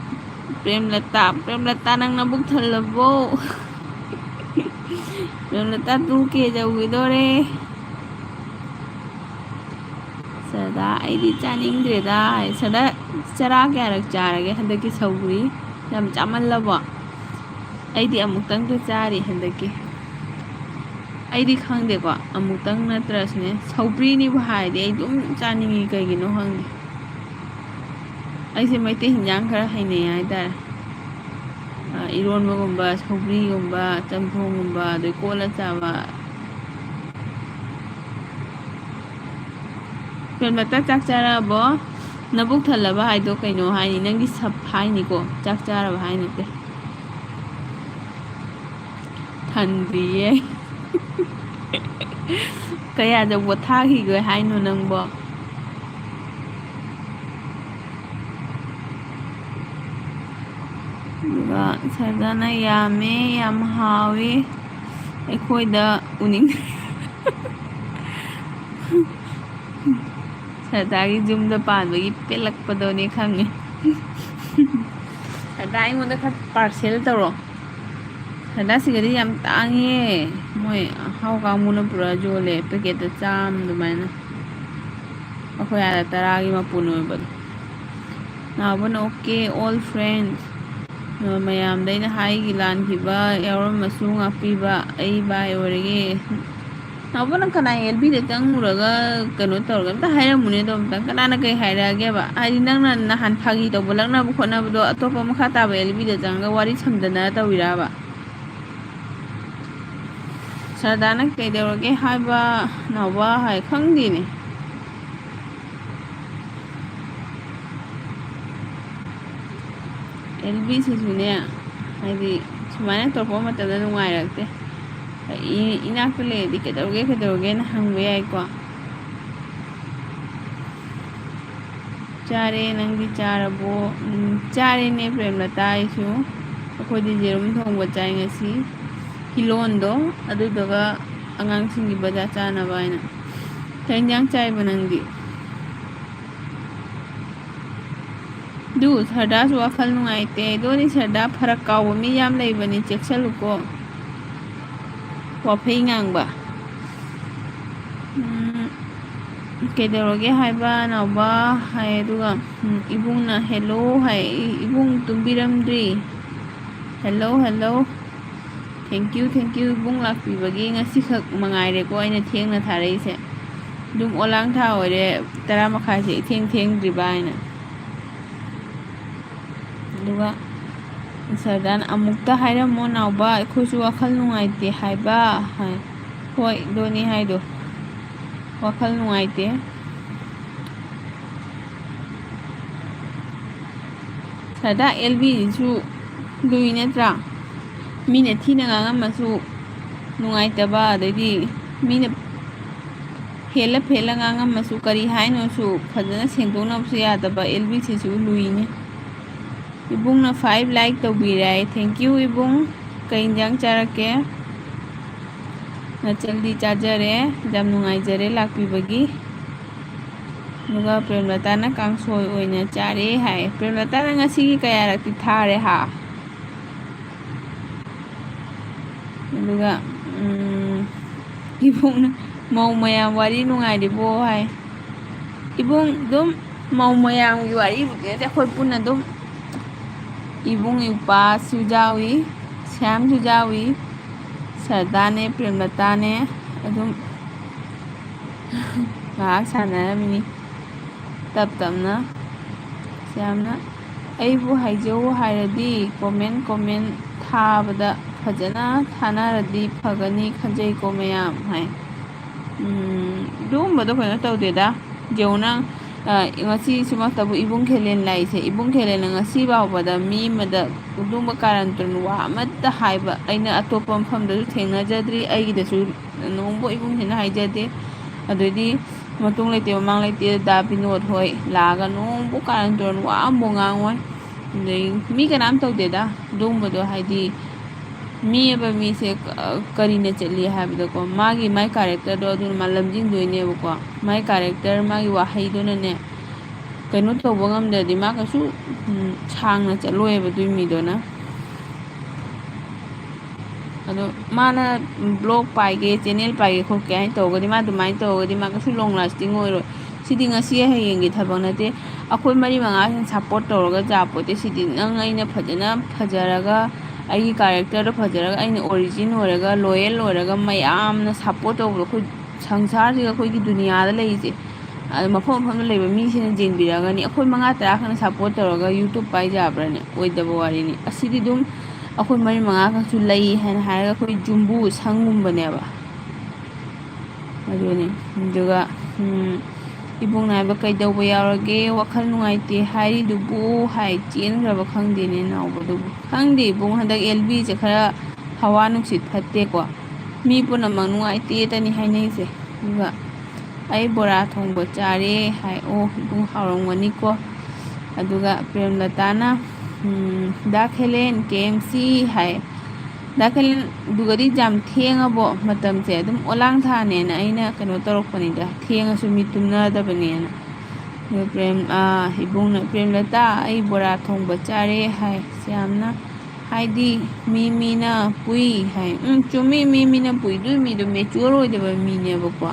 ꯄ꯭ꯔꯦꯝꯂꯇꯥ ꯅꯪ ꯅꯕꯨꯛ ꯊꯜꯂꯕꯣ ꯄ꯭ꯔꯦꯝꯂꯇꯥ 2K ꯌꯧꯈꯤꯗꯣꯔꯦ ꯁꯔꯗꯥ ꯑꯩꯗꯤ ꯆꯥꯅꯤꯡꯗ꯭ꯔꯦꯗ ꯁꯔꯗꯥ ꯆꯔꯥ ꯀꯌꯥꯔꯛ ꯆꯥꯔꯒꯦ ꯍꯟꯗꯛꯀꯤ ꯁꯧꯒ꯭ꯔꯤ ꯌꯥꯝ ꯆꯥꯃꯜꯂꯕꯣ ꯑꯩꯗꯤ ꯑꯃꯨꯛꯇꯪꯗ ꯆꯥꯔꯤ ꯍꯟꯗꯛꯀꯤ ꯑꯩꯗꯤ ꯈꯪꯗꯦꯀꯣ ꯑꯃꯨꯛꯇꯪ ꯅꯠꯇ꯭ꯔꯁꯨꯅꯦ ꯁꯧꯒ꯭ꯔꯤꯅꯤꯕꯨ ꯍꯥꯏꯔꯗꯤ ꯑꯩ ꯑꯗꯨꯝ ꯆꯥꯅꯤꯡꯉꯤ ꯀꯩꯒꯤꯅꯣ ꯈꯪꯗꯦ ꯑꯩꯁꯦ ꯃꯩꯇꯩ ꯍꯤꯟꯖꯥꯡ ꯈꯔ ꯍꯩꯅꯩ ꯍꯥꯏꯇꯥꯔꯦ ꯏꯔꯣꯟꯕꯒꯨꯝꯕ ꯁꯧꯒ꯭ꯔꯤꯒꯨꯝꯕ ꯆꯝꯊꯣꯡꯒꯨꯝꯕ ꯑꯗꯩ ꯀꯣꯠꯂ ꯆꯥꯕ ꯄ꯭ꯔꯦꯝꯂꯇꯥ ꯆꯥꯛ ꯆꯥꯔꯛꯑꯕꯣ ꯅꯕꯨꯛ ꯊꯜꯂꯕ ꯍꯥꯏꯗꯣ ꯀꯩꯅꯣ ꯍꯥꯏꯅꯤ ꯅꯪꯒꯤ ꯁꯞ ꯍꯥꯏꯅꯤꯀꯣ ꯆꯥꯛ ꯆꯥꯔꯕ ꯍꯥꯏ ꯅꯠꯇꯦ ꯍꯟꯗ꯭ꯔꯤꯌꯦ ꯀꯌꯥꯗ ꯄꯣꯊꯥꯈꯤꯒꯦ ꯍꯥꯏꯅꯣ ꯅꯪꯕꯣ? ꯑꯗꯨꯒ ꯁꯔꯗꯥꯅ ꯌꯥꯝꯃꯦ ꯌꯥꯝ ꯍꯥꯎꯋꯤ ꯑꯩꯈꯣꯏꯗ ꯎꯅꯤꯡ ꯁꯔꯗꯥꯒꯤ ꯌꯨꯝꯗ ꯄꯥꯟꯕꯒꯤ ꯄꯦꯜꯂꯛꯄꯗꯣꯅꯦ ꯈꯪꯉꯦ ꯁꯔꯗꯥ ꯑꯩꯉꯣꯟꯗ ꯈꯔ ꯄꯥꯔꯁꯦꯜ ꯇꯧꯔꯣ ꯁꯔꯗꯥꯁꯤꯒꯗꯤ ꯌꯥꯝ ꯇꯥꯡꯉꯦ ꯃꯣꯏ ꯑꯍꯥꯎ ꯀꯥꯡꯕꯨꯅ ꯄꯨꯔꯛꯑ ꯌꯣꯜꯂꯦ ꯄꯦꯀꯦꯠꯇ ꯆꯥꯝꯃ ꯑꯗꯨꯃꯥꯏꯅ ꯑꯩꯈꯣꯏ ꯑꯥꯗ 10ꯒꯤ ꯃꯄꯨꯟ ꯑꯣꯏꯕꯗꯣ ꯅꯥꯎꯕꯅ ꯑꯣꯀꯦ ꯑꯣꯜ ꯐ꯭ꯔꯦꯟꯁ ꯃꯌꯥꯝꯗ ꯑꯩꯅ ꯍꯥꯏꯒꯤ ꯂꯥꯟꯈꯤꯕ ꯌꯥꯎꯔꯝꯃꯁꯨ ꯉꯥꯛꯄꯤꯕ ꯑꯩ ꯕꯥꯏ ꯑꯣꯏꯔꯒꯦ ꯅꯥꯎꯕ ꯅꯪ ꯀꯅꯥ ꯑꯦꯜꯕꯤꯗ ꯆꯪꯉꯨꯔꯒ ꯀꯩꯅꯣ ꯇꯧꯔꯒ ꯑꯝꯇ ꯍꯥꯏꯔꯝꯃꯨꯅꯦ ꯑꯗꯣ ꯑꯝꯇꯪ ꯀꯅꯥꯅ ꯀꯩ ꯍꯥꯏꯔꯛꯑꯒꯦꯕ ꯍꯥꯏꯗꯤ ꯅꯪꯅ ꯅꯍꯥꯟ ꯐꯥꯒꯤ ꯇꯧꯕ ꯂꯛꯅꯕ ꯈꯣꯠꯅꯕꯗꯣ ꯑꯇꯣꯞꯄ ꯃꯈꯥ ꯇꯥꯕ ꯑꯦꯜꯕꯤꯗ ꯆꯪꯉꯒ ꯋꯥꯔꯤ ꯁꯝꯗꯅ ꯇꯧꯋꯤꯔꯕ ꯁꯔꯗꯥꯅ ꯀꯩꯗꯧꯔꯒꯦ ꯍꯥꯏꯕ ꯅꯥꯎꯕ ꯍꯥꯏ ꯈꯪꯗꯦꯅꯦ ꯑꯦꯜꯕꯤꯁꯤꯁꯨꯅꯦ ꯍꯥꯏꯗꯤ ꯁꯨꯃꯥꯏꯅ ꯇꯧꯔꯛꯄ ꯃꯇꯝꯗ ꯅꯨꯡꯉꯥꯏꯔꯛꯇꯦ ꯏꯅꯥꯛꯇ ꯂꯩꯔꯗꯤ ꯀꯩꯗꯧꯔꯒꯦꯅ ꯍꯪꯕ ꯌꯥꯏꯀꯣ ꯆꯥꯔꯦ ꯅꯪꯗꯤ ꯆꯥꯔꯕꯣ ꯆꯥꯔꯦꯅꯦ ꯄ꯭ꯔꯦꯝꯂꯇꯥ ꯑꯩꯁꯨ ꯑꯩꯈꯣꯏꯗꯤ ꯌꯦꯔꯨꯝ ꯊꯣꯡꯕ ꯆꯥꯏ ꯉꯁꯤ ꯀꯤꯂꯣꯟꯗꯣ ꯑꯗꯨꯗꯨꯒ ꯑꯉꯥꯡꯁꯤꯡꯒꯤ ꯕꯖꯥꯔ ꯆꯥꯅꯕ ꯍꯥꯏꯅ ꯀꯩ ꯏꯟꯖꯥꯡ ꯆꯥꯏꯕ ꯅꯪꯗꯤ ꯑꯗꯨ ꯁꯔꯗꯥꯁꯨ ꯋꯥꯈꯜ ꯅꯨꯡꯉꯥꯏꯇꯦ ꯑꯗꯨꯅꯤ ꯁꯔꯗꯥ ꯐꯔꯛ ꯀꯥꯎꯕ ꯃꯤ ꯌꯥꯝ ꯂꯩꯕꯅꯤ ꯆꯦꯛꯁꯜꯂꯨꯀꯣ ꯋꯥꯐꯩ ꯉꯥꯡꯕ ꯀꯩꯗꯧꯔꯒꯦ ꯍꯥꯏꯕ ꯅꯥꯎꯕ ꯍꯥꯏ ꯑꯗꯨꯒ ꯏꯕꯨꯡꯅ ꯍꯦꯜꯂꯣ ꯍꯥꯏ ꯏꯕꯨꯡ ꯇꯨꯝꯕꯤꯔꯝꯗ꯭ꯔꯤ ꯍꯦꯜꯂꯣ ꯍꯦꯜꯂꯣ ꯊꯦꯡꯀ꯭ꯌꯨ ꯏꯕꯨꯡ ꯂꯥꯛꯄꯤꯕꯒꯤ ꯉꯁꯤꯈꯛ ꯃꯉꯥꯏꯔꯦꯀꯣ ꯑꯩꯅ ꯊꯦꯡꯅ ꯊꯥꯔꯛꯏꯁꯦ ꯑꯗꯨꯝ ꯑꯣꯂꯥꯡ ꯊꯥ ꯑꯣꯏꯔꯦ 10 ꯃꯈꯥꯏꯁꯦ ꯏꯊꯦꯡ ꯊꯦꯡꯗ꯭ꯔꯤꯕ ꯍꯥꯏꯅ ꯑꯗꯨꯒ ꯁꯔꯗꯥꯅ ꯑꯃꯨꯛꯇ ꯍꯥꯏꯔꯝꯃꯣ ꯅꯥꯎꯕ ꯑꯩꯈꯣꯏꯁꯨ ꯋꯥꯈꯜ ꯅꯨꯡꯉꯥꯏꯇꯦ ꯍꯥꯏꯕ ꯍꯥꯏ ꯍꯣꯏ ꯗꯣꯅꯤ ꯍꯥꯏꯗꯣ ꯋꯥꯈꯜ ꯅꯨꯡꯉꯥꯏꯇꯦ ꯁꯔꯗꯥ ꯑꯦꯜꯕꯤꯁꯤꯁꯨ ꯂꯨꯏ ꯅꯠꯇ꯭ꯔꯥ ꯃꯤꯅ ꯊꯤꯅ ꯉꯥꯡꯉꯝꯃꯁꯨ ꯅꯨꯡꯉꯥꯏꯇꯕ ꯑꯗꯩꯗꯤ ꯃꯤꯅ ꯐꯦꯜꯂ ꯉꯥꯡꯉꯝꯃꯁꯨ ꯀꯔꯤ ꯍꯥꯏꯅꯣꯁꯨ ꯐꯖꯅ ꯁꯦꯡꯗꯣꯛꯅꯕꯁꯨ ꯌꯥꯗꯕ ꯑꯦꯜꯕꯤꯁꯤꯁꯨ ꯂꯨꯏꯅꯦ ꯏꯕꯨꯡꯅ 5 ꯂꯥꯏꯛ ꯇꯧꯕꯤꯔꯦ ꯊꯦꯡꯀ꯭ꯌꯨ ꯏꯕꯨꯡ ꯀꯩ ꯏꯟꯖꯥꯡ ꯆꯥꯔꯛꯀꯦ ꯅꯆꯜꯗꯤ ꯆꯥꯖꯔꯦ ꯌꯥꯝ ꯅꯨꯡꯉꯥꯏꯖꯔꯦ ꯂꯥꯛꯄꯤꯕꯒꯤ ꯑꯗꯨꯒ ꯄ꯭ꯔꯦꯝꯂꯇꯥꯅ ꯀꯥꯡꯁꯣꯏ ꯑꯣꯏꯅ ꯆꯥꯔꯦ ꯍꯥꯏ ꯄ꯭ꯔꯦꯝꯂꯇꯥꯅ ꯉꯁꯤꯒꯤ ꯀꯌꯥꯔꯛꯇꯤ ꯊꯥꯔꯦ ꯍꯥ ꯑꯗꯨꯒ ꯏꯕꯨꯡꯅ ꯃꯧ ꯃꯌꯥꯝ ꯋꯥꯔꯤ ꯅꯨꯡꯉꯥꯏꯔꯤꯕꯣ ꯍꯥꯏ ꯏꯕꯨꯡ ꯑꯗꯨꯝ ꯃꯧ ꯃꯌꯥꯝꯒꯤ ꯋꯥꯔꯤꯕꯨꯗꯤ ꯅꯠꯇꯦ ꯑꯩꯈꯣꯏ ꯄꯨꯟꯅ ꯑꯗꯨꯝ ꯏꯕꯨꯡ ꯏꯄ꯭ꯋꯥꯁꯨ ꯌꯥꯎꯏ ꯁ꯭ꯌꯥꯝꯁꯨ ꯌꯥꯎꯏ ꯁꯔꯗꯥꯅꯦ ꯄ꯭ꯔꯦꯝꯂꯇꯥꯅꯦ ꯑꯗꯨꯝ ꯉꯥꯏꯍꯥꯛ ꯁꯥꯟꯅꯔꯝꯃꯤꯅꯤ ꯇꯞꯅ ꯌꯥꯝꯅ ꯑꯩꯕꯨ ꯍꯥꯏꯖꯧ ꯍꯥꯏꯔꯗꯤ ꯀꯣꯃꯦꯟ ꯊꯥꯕꯗ ꯐꯖꯅ ꯊꯥꯅꯔꯗꯤ ꯐꯒꯅꯤ ꯈꯟꯖꯩꯀꯣ ꯃꯌꯥꯝ ꯍꯥꯏ ꯑꯗꯨꯒꯨꯝꯕꯗꯣ ꯀꯩꯅꯣ ꯇꯧꯗꯦꯗ ꯌꯦꯡꯉꯨꯅ ꯉꯁꯤ ꯁꯤꯃꯛꯇꯕꯨ ꯏꯕꯨꯡ ꯈꯦꯂꯦꯟ ꯂꯥꯛꯏꯁꯦ ꯏꯕꯨꯡ ꯈꯦꯂꯦꯟꯅ ꯉꯁꯤ ꯐꯥꯎꯕꯗ ꯃꯤ ꯑꯃꯗ ꯑꯗꯨꯒꯨꯝꯕ ꯀꯥꯔꯟ ꯇꯨꯔꯟ ꯋꯥ ꯑꯃꯠꯇ ꯍꯥꯏꯕ ꯑꯩꯅ ꯑꯇꯣꯞꯄ ꯃꯐꯝꯗꯁꯨ ꯊꯦꯡꯅꯖꯗ꯭ꯔꯤ ꯑꯩꯒꯤꯗꯁꯨ ꯅꯣꯡꯕꯨ ꯏꯕꯨꯡꯁꯤꯅ ꯍꯥꯏꯖꯗꯦ ꯑꯗꯩꯗꯤ ꯃꯇꯨꯡ ꯂꯩꯇꯦ ꯃꯃꯥꯡ ꯂꯩꯇꯦ ꯗꯥ ꯕꯤꯅꯣꯠ ꯍꯣꯏ ꯂꯥꯛꯑꯒ ꯅꯣꯡꯕꯨ ꯀꯥꯔꯟ ꯇꯨꯔꯟ ꯋꯥ ꯑꯃꯕꯨ ꯉꯥꯡꯉꯣꯏ ꯑꯗꯩ ꯃꯤ ꯀꯅꯥꯝ ꯇꯧꯗꯦꯗ ꯑꯗꯨꯒꯨꯝꯕꯗꯣ ꯍꯥꯏꯗꯤ ꯃꯤ ꯑꯕ ꯃꯤꯁꯦ ꯀꯔꯤꯅ ꯆꯠꯂꯤ ꯍꯥꯏꯕꯗꯀꯣ ꯃꯥꯒꯤ ꯀꯥꯔꯦꯛꯇꯔꯗꯣ ꯑꯗꯨꯅ ꯃꯥ ꯂꯝꯖꯤꯡꯗꯣꯏꯅꯦꯕꯀꯣ ꯃꯥꯏ ꯀꯥꯔꯦꯛꯇꯔ ꯃꯥꯒꯤ ꯋꯥꯍꯩꯗꯨꯅꯅꯦ ꯀꯩꯅꯣ ꯇꯧꯕ ꯉꯝꯗ꯭ꯔꯗꯤ ꯃꯥ ꯀꯩꯁꯨ ꯁꯥꯡꯅ ꯆꯠꯂꯣꯏꯑꯕ ꯑꯗꯨꯏ ꯃꯤꯗꯨꯅ ꯑꯗꯣ ꯃꯥꯅ ꯕ꯭ꯂꯣꯛ ꯄꯥꯏꯒꯦ ꯆꯦꯟꯅꯦꯜ ꯄꯥꯏꯒꯦ ꯈꯣꯠꯀꯦ ꯍꯥꯏꯅ ꯇꯧꯔꯒꯗꯤ ꯃꯥ ꯑꯗꯨꯃꯥꯏꯅ ꯇꯧꯔꯒꯗꯤ ꯃꯥ ꯀꯩꯁꯨ ꯂꯣꯡ ꯂꯥꯁꯇꯤꯡ ꯑꯣꯏꯔꯣꯏ ꯁꯤꯗꯤ ꯉꯁꯤ ꯍꯌꯦꯡꯒꯤ ꯊꯕꯛ ꯅꯠꯇꯦ ꯑꯩꯈꯣꯏ 4-5ꯁꯤꯅ ꯁꯞꯄꯣꯔꯠ ꯇꯧꯔꯒ ꯌꯥꯄꯣꯠꯇꯦ ꯁꯤꯗꯤ ꯅꯪ ꯑꯩꯅ ꯐꯖꯅ ꯐꯖꯔꯒ ꯑꯩꯒꯤ ꯀꯥꯔꯦꯛꯇꯔꯗꯣ ꯐꯖꯔꯒ ꯑꯩꯅ ꯑꯣꯔꯤꯖꯤꯟ ꯑꯣꯏꯔꯒ ꯂꯣꯌꯦꯜ ꯑꯣꯏꯔꯒ ꯃꯌꯥꯝꯅ ꯁꯞꯄꯣꯔꯠ ꯇꯧꯕꯗꯣ ꯑꯩꯈꯣꯏ ꯁꯪꯁꯥꯔꯁꯤꯒ ꯑꯩꯈꯣꯏꯒꯤ ꯗꯨꯅꯤꯌꯥꯗ ꯂꯩꯔꯤꯁꯦ ꯑꯗꯨ ꯃꯐꯝꯗ ꯂꯩꯕ ꯃꯤꯁꯤꯅ ꯌꯦꯡꯕꯤꯔꯒꯅꯤ ꯑꯩꯈꯣꯏ 5-10 ꯈꯛꯅ ꯁꯞꯄꯣꯔꯠ ꯇꯧꯔꯒ ꯌꯨꯇꯨꯕ ꯄꯥꯏ ꯌꯥꯕ꯭ꯔꯅꯦ ꯑꯣꯏꯗꯕ ꯋꯥꯔꯤꯅꯤ ꯑꯁꯤꯗꯤ ꯑꯗꯨꯝ ꯑꯩꯈꯣꯏ 4-5 ꯈꯛꯁꯨ ꯂꯩ ꯍꯥꯏꯅ ꯍꯥꯏꯔꯒ ꯑꯩꯈꯣꯏ ꯖꯨꯝꯕꯨ ꯁꯪꯒꯨꯝꯕꯅꯦꯕ ꯑꯗꯨꯅꯤ ꯑꯗꯨꯒ ꯏꯕꯨꯡꯅ ꯍꯥꯏꯕ ꯀꯩꯗꯧꯕ ꯌꯥꯎꯔꯒꯦ ꯋꯥꯈꯜ ꯅꯨꯡꯉꯥꯏꯇꯦ ꯍꯥꯏꯔꯤꯗꯨꯕꯨ ꯍꯥꯏ ꯆꯦꯟꯈ꯭ꯔꯕ ꯈꯪꯗꯦꯅꯦ ꯅꯥꯎꯕꯗꯨꯕꯨ ꯈꯪꯗꯦ ꯏꯕꯨꯡ ꯍꯟꯗꯛ ꯑꯦꯜꯕꯤꯁꯦ ꯈꯔ ꯍꯋꯥ ꯅꯨꯡꯁꯤꯠ ꯐꯠꯇꯦꯀꯣ ꯃꯤ ꯄꯨꯝꯅꯃꯛ ꯅꯨꯡꯉꯥꯏꯇꯦꯇꯅꯤ ꯍꯥꯏꯅꯩꯁꯦ ꯑꯗꯨꯒ ꯑꯩ ꯕꯣꯔꯥ ꯊꯣꯡꯕ ꯆꯥꯔꯦ ꯍꯥꯏ ꯑꯣ ꯏꯕꯨꯡ ꯍꯥꯎꯔꯝꯒꯅꯤꯀꯣ ꯑꯗꯨꯒ ꯄ꯭ꯔꯦꯝꯂꯇꯥꯅ ꯗꯥ ꯈꯦꯂꯦꯟ KMC ꯍꯥꯏ ꯗꯥ ꯈꯦꯂꯦꯟ ꯑꯗꯨꯒꯗꯤ ꯌꯥꯝ ꯊꯦꯡꯉꯕꯣ ꯃꯇꯝꯁꯦ ꯑꯗꯨꯝ ꯑꯣꯂꯥꯡ ꯊꯥꯅꯦꯅ ꯑꯩꯅ ꯀꯩꯅꯣ ꯇꯧꯔꯛꯄꯅꯤꯗ ꯊꯦꯡꯉꯁꯨ ꯃꯤ ꯇꯨꯝꯅꯗꯕꯅꯦꯅ ꯏꯕꯨꯡꯅ ꯄ꯭ꯔꯦꯝꯂꯇꯥ ꯑꯩ ꯕꯣꯔꯥ ꯊꯣꯡꯕ ꯆꯥꯔꯦ ꯍꯥꯏ ꯌꯥꯝꯅ ꯍꯥꯏꯗꯤ ꯃꯤꯅ ꯄꯨꯏ ꯍꯥꯏ ꯆꯨꯝꯃꯤ ꯃꯤꯅ ꯄꯨꯏ ꯑꯗꯨꯏ ꯃꯤꯗꯣ ꯃꯦꯆꯨꯌꯣꯔ ꯑꯣꯏꯗꯕ ꯃꯤꯅꯦꯕꯀꯣ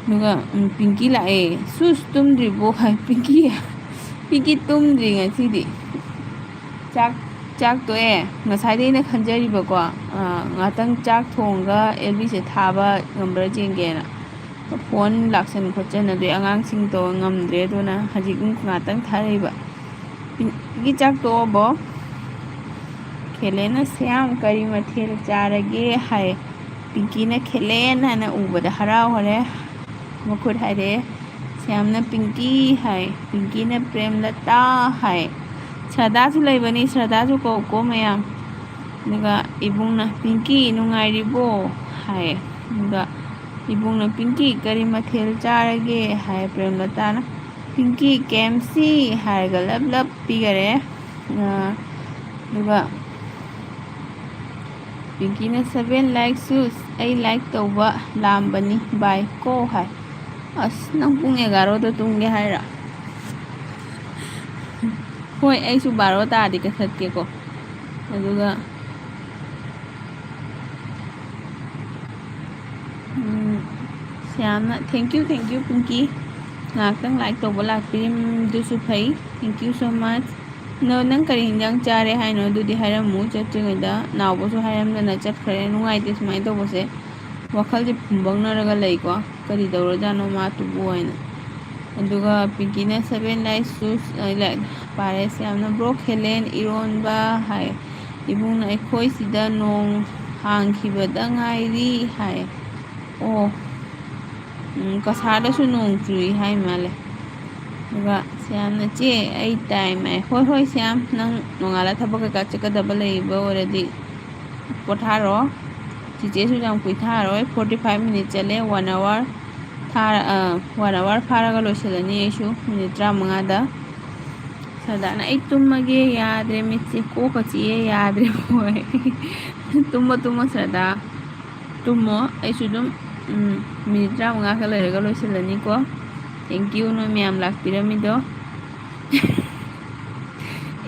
ꯑꯗꯨꯒ ꯄꯤꯡꯀꯤ ꯂꯥꯛꯑꯦ ꯁꯨꯁ ꯇꯨꯝꯗ꯭ꯔꯤꯕꯣ ꯍꯥꯏ ꯄꯤꯡꯀꯤ ꯇꯨꯝꯗ꯭ꯔꯤ ꯉꯁꯤꯗꯤ ꯆꯥꯛ ꯇꯣꯛꯑꯦ ꯉꯁꯥꯏꯗꯩ ꯑꯩꯅ ꯈꯟꯖꯔꯤꯕꯀꯣ ꯉꯥꯛꯇꯪ ꯆꯥꯛ ꯊꯣꯡꯉꯒ LBꯁꯦ ꯊꯥꯕ ꯉꯝꯕ꯭ꯔꯥ ꯌꯦꯡꯒꯦꯅ ꯐꯣꯟ ꯂꯥꯛꯁꯟ ꯈꯣꯠꯆꯟ ꯑꯗꯩ ꯑꯉꯥꯡꯁꯤꯡ ꯇꯧꯔ ꯉꯝꯗ꯭ꯔꯦ ꯑꯗꯨꯅ ꯍꯧꯖꯤꯛ ꯉꯥꯛꯇꯪ ꯊꯥꯔꯛꯏꯕ ꯄꯤꯡꯀꯤ ꯆꯥꯛ ꯇꯣꯛꯑꯕꯣ ꯈꯦꯂꯦꯟꯅ ꯁ꯭ꯌꯥꯝ ꯀꯔꯤ ꯃꯊꯦꯜ ꯆꯥꯔꯒꯦ ꯍꯥꯏ ꯄꯤꯡꯀꯤꯅ ꯈꯦꯂꯦꯟ ꯍꯥꯏꯅ ꯎꯕꯗ ꯍꯔꯥꯎꯍꯔꯦ ꯃꯈꯨꯠ ꯍꯥꯏꯔꯛꯑꯦ ꯁ꯭ꯌꯥꯝꯅ ꯄꯤꯡꯀꯤ ꯍꯥꯏ ꯄꯤꯡꯀꯤꯅ ꯄ꯭ꯔꯦꯝꯂꯇꯥ ꯍꯥꯏ ꯁ꯭ꯔꯗꯥꯁꯨ ꯂꯩꯕꯅꯤ ꯁ꯭ꯔꯗꯥꯁꯨ ꯀꯧꯀꯣ ꯃꯌꯥꯝ ꯑꯗꯨꯒ ꯏꯕꯨꯡꯅ ꯄꯤꯡꯀꯤ ꯅꯨꯡꯉꯥꯏꯔꯤꯕꯣ ꯍꯥꯏ ꯑꯗꯨꯒ ꯏꯕꯨꯡꯅ ꯄꯤꯡꯀꯤ ꯀꯔꯤ ꯃꯊꯦꯜ ꯆꯥꯔꯒꯦ ꯍꯥꯏ ꯄ꯭ꯔꯦꯝꯂꯇꯥꯅ ꯄꯤꯡꯀꯤ KMC ꯍꯥꯏꯔꯒ ꯂꯞ ꯄꯤꯈꯔꯦ ꯑꯗꯨꯒ ꯄꯤꯡꯀꯤꯅ 7 ꯂꯥꯏꯛ ꯁꯨꯁ ꯑꯩ ꯂꯥꯏꯛ ꯇꯧꯕ ꯂꯥꯝꯕꯅꯤ ꯕꯥꯏ ꯀꯣ ꯍꯥꯏ ꯑꯁ ꯅꯪ ꯄꯨꯡ 11ꯗ ꯇꯨꯝꯒꯦ ꯍꯥꯏꯔ ꯍꯣꯏ ꯑꯩꯁꯨ 12 ꯇꯥꯔꯗꯤ ꯀꯛꯊꯠꯀꯦꯀꯣ ꯑꯗꯨꯒ ꯌꯥꯝꯅ ꯊꯦꯡꯀ꯭ꯌꯨ ꯄꯤꯡꯀꯤ ꯉꯥꯏꯍꯥꯛꯇꯪ ꯂꯥꯏꯛ ꯇꯧꯕ ꯂꯥꯛꯄꯤꯔꯝꯗꯨꯁꯨ ꯐꯩ ꯊꯦꯡꯀ꯭ꯌꯨ ꯁꯣ ꯃꯆ ꯅꯪ ꯀꯔꯤ ꯍꯤꯟꯖꯥꯡ ꯆꯥꯔꯦ ꯍꯥꯏꯅꯣ ꯑꯗꯨꯗꯤ ꯍꯥꯏꯔꯝꯃꯨ ꯆꯠꯇ꯭ꯔꯤꯉꯩꯗ ꯅꯥꯎꯕꯁꯨ ꯍꯥꯏꯔꯝꯗꯅ ꯆꯠꯈ꯭ꯔꯦ ꯅꯨꯡꯉꯥꯏꯇꯦ ꯁꯨꯃꯥꯏꯅ ꯇꯧꯕꯁꯦ ꯋꯥꯈꯜꯁꯦ ꯐꯨꯝꯕꯪꯅꯔꯒ ꯂꯩꯀꯣ ꯀꯔꯤ ꯇꯧꯔꯖꯥꯠꯅꯣ ꯃꯥꯇꯨꯕꯨ ꯍꯥꯏꯅ ꯑꯗꯨꯒ ꯄꯤꯡꯀꯤꯅ 7 ꯂꯥꯏꯛ ꯁꯨꯁ ꯄꯥꯔꯦꯁ ꯌꯥꯝꯅ ꯕ꯭ꯔꯣ ꯈꯦꯂꯦꯟ ꯏꯔꯣꯟꯕ ꯍꯥꯏ ꯏꯕꯨꯡꯅ ꯑꯩꯈꯣꯏ ꯁꯤꯗ ꯅꯣꯡ ꯍꯥꯡꯈꯤꯕꯗ ꯉꯥꯏꯔꯤ ꯍꯥꯏ ꯑꯣ ꯀꯁꯥꯔꯗꯁꯨ ꯅꯣꯡ ꯆꯨꯏ ꯍꯥꯏ ꯃꯥꯜꯂꯦ ꯑꯗꯨꯒ ꯁ꯭ꯌꯥꯝꯅ ꯆꯦ ꯑꯩ ꯇꯥꯏꯝ ꯍꯣꯏ ꯁ꯭ꯌꯥꯝ ꯅꯪ ꯅꯣꯡꯉꯥꯜꯂ ꯊꯕꯛ ꯀꯩꯀꯥ ꯆꯠꯀꯗꯕ ꯂꯩꯕ ꯑꯣꯏꯔꯗꯤ ꯄꯣꯊꯥꯔꯣ ꯆꯤꯆꯦꯁꯨ ꯌꯥꯝ ꯀꯨꯏꯊꯥꯔꯔꯣꯏ 45 ꯃꯤꯅꯤꯠ ꯆꯠꯂꯦ 1 ꯑꯋꯥꯔ 1 ꯑꯋꯥꯔ ꯐꯥꯔꯒ ꯂꯣꯏꯁꯤꯜꯂꯅꯤ ꯑꯩꯁꯨ ꯃꯤꯅꯤꯠ 35ꯗ ꯁꯔꯗꯥꯅ ꯑꯩ ꯇꯨꯝꯃꯒꯦ ꯌꯥꯗ꯭ꯔꯦ ꯃꯤꯠꯁꯦ ꯀꯣꯛꯀ ꯆꯤꯛꯑꯦ ꯌꯥꯗ꯭ꯔꯦ ꯍꯣꯏ ꯇꯨꯝꯃꯣ ꯁꯔꯗꯥ ꯇꯨꯝꯃꯣ ꯑꯩꯁꯨ ꯑꯗꯨꯝ ꯃꯤꯅꯤꯠ 35 ꯈꯛ ꯂꯩꯔꯒ ꯂꯣꯏꯁꯤꯜꯂꯅꯤꯀꯣ ꯊꯦꯡꯀ꯭ꯌꯨ ꯅꯣꯏ ꯃꯌꯥꯝ ꯂꯥꯛꯄꯤꯔꯝꯃꯤꯗꯣ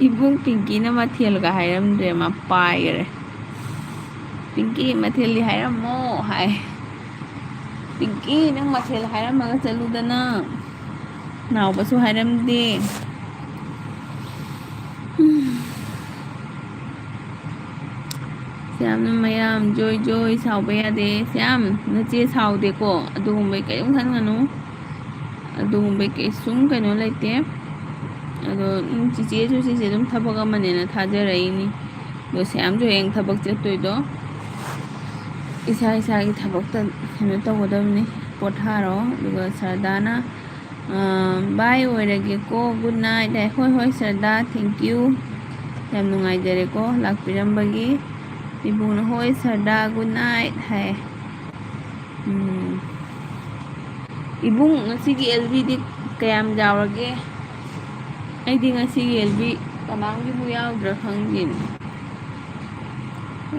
ꯏꯕꯨꯡ ꯄꯤꯡꯀꯤꯅ ꯃꯊꯦꯜꯒ ꯍꯥꯏꯔꯝꯗ꯭ꯔꯦ ꯃꯥ ꯄꯥꯏꯈꯔꯦ ꯄꯤꯡꯀꯤ ꯃꯊꯦꯜꯗꯤ ꯍꯥꯏꯔꯝꯃꯣ ꯍꯥꯏ ꯄꯤꯡꯀꯤ ꯅꯪ ꯃꯊꯦꯜ ꯍꯥꯏꯔꯝꯃꯒ ꯆꯠꯂꯨꯗꯅ ꯅꯥꯎꯕꯁꯨ ꯍꯥꯏꯔꯝꯗꯦ ꯌꯥꯝꯅ ꯃꯌꯥꯝ ꯖꯣꯏ ꯁꯥꯎꯕ ꯌꯥꯗꯦ ꯌꯥꯝ ꯅꯆꯦ ꯁꯥꯎꯗꯦꯀꯣ ꯑꯗꯨꯒꯨꯝꯕꯩ ꯀꯔꯤꯝ ꯈꯟꯒꯅꯨ ꯑꯗꯨꯒꯨꯝꯕꯩ ꯀꯩꯁꯨꯝ ꯀꯩꯅꯣ ꯂꯩꯇꯦ ꯑꯗꯣ ꯆꯤꯆꯦꯁꯨ ꯁꯤꯁꯦ ꯑꯗꯨꯝ ꯊꯕꯛ ꯑꯃꯅꯦꯅ ꯊꯥꯖꯔꯛꯏꯅꯤ ꯑꯗꯣ ꯁꯌꯥꯝꯁꯨ ꯍꯌꯦꯡ ꯊꯕꯛ ꯆꯠꯇꯣꯏꯗꯣ ꯏꯁꯥꯒꯤ ꯊꯕꯛꯇ ꯀꯩꯅꯣ ꯇꯧꯒꯗꯕꯅꯤ ꯄꯣꯊꯥꯔꯣ ꯑꯗꯨꯒ ꯁꯔꯗꯥꯅ ꯕꯥꯏ ꯑꯣꯏꯔꯒꯦꯀꯣ ꯒꯨꯗ ꯅꯥꯏꯠ ꯍꯣꯏ ꯁꯔꯗꯥ ꯊꯦꯡꯀ꯭ꯌꯨ ꯌꯥꯝ ꯅꯨꯡꯉꯥꯏꯖꯔꯦꯀꯣ ꯂꯥꯛꯄꯤꯔꯝꯕꯒꯤ ꯏꯕꯨꯡꯅ ꯍꯣꯏ ꯁꯔꯗꯥ ꯒꯨꯗ ꯅꯥꯏꯠ ꯍꯥꯏ ꯏꯕꯨꯡ ꯉꯁꯤꯒꯤ LBꯗꯤ ꯀꯌꯥꯝ ꯌꯥꯎꯔꯒꯦ ꯑꯩꯗꯤ ꯉꯁꯤꯒꯤ LB ꯀꯅꯥꯝꯒꯤꯕꯨ ꯌꯥꯎꯗ꯭ꯔꯥ ꯈꯪꯗꯦꯅꯦ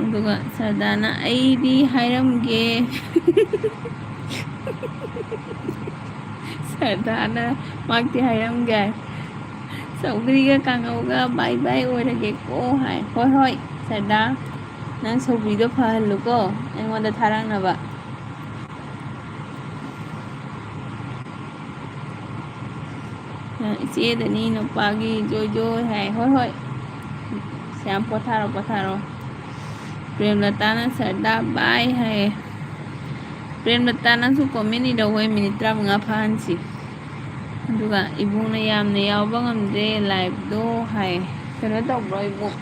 ꯑꯗꯨꯒ ꯁꯔꯗꯥꯅ ꯑꯩꯗꯤ ꯍꯥꯏꯔꯝꯒꯦ ꯁꯔꯗꯥꯅ ꯃꯥꯛꯇꯤ ꯍꯥꯏꯔꯝꯒꯦ ꯁꯧꯒ꯭ꯔꯤꯒ ꯀꯥꯡꯉꯧꯒ ꯕꯥꯏ ꯑꯣꯏꯔꯒꯦꯀꯣ ꯍꯥꯏ ꯍꯣꯏ ꯁꯔꯗꯥ ꯅꯪ ꯁꯧꯒ꯭ꯔꯤꯗꯣ ꯐꯍꯜꯂꯨꯀꯣ ꯑꯩꯉꯣꯟꯗ ꯊꯥꯔꯛꯅꯕ ꯏꯆꯦꯗꯅꯤ ꯅꯨꯄꯥꯒꯤ ꯖꯣꯏ ꯍꯥꯏ ꯍꯣꯏ ꯁꯌꯥꯝ ꯄꯣꯊꯥꯔꯣ ꯄ꯭ꯔꯦꯝꯂꯇꯥꯅ ꯁꯔꯗꯥ ꯕꯥꯏ ꯍꯥꯏꯌꯦ ꯄ꯭ꯔꯦꯝꯂꯇꯥꯅꯁꯨ ꯀꯣꯃꯦꯟ ꯏꯔꯧ ꯃꯤꯅꯤꯠ 35 ꯐꯥꯍꯟꯁꯤ ꯑꯗꯨꯒ ꯏꯕꯨꯡꯅ ꯌꯥꯝꯅ ꯌꯥꯎꯕ ꯉꯝꯗ꯭ꯔꯦ ꯂꯥꯏꯚꯗꯣ ꯍꯥꯏ ꯀꯩꯅꯣ ꯇꯧꯕ꯭ꯔꯣ ꯏꯕꯨꯡ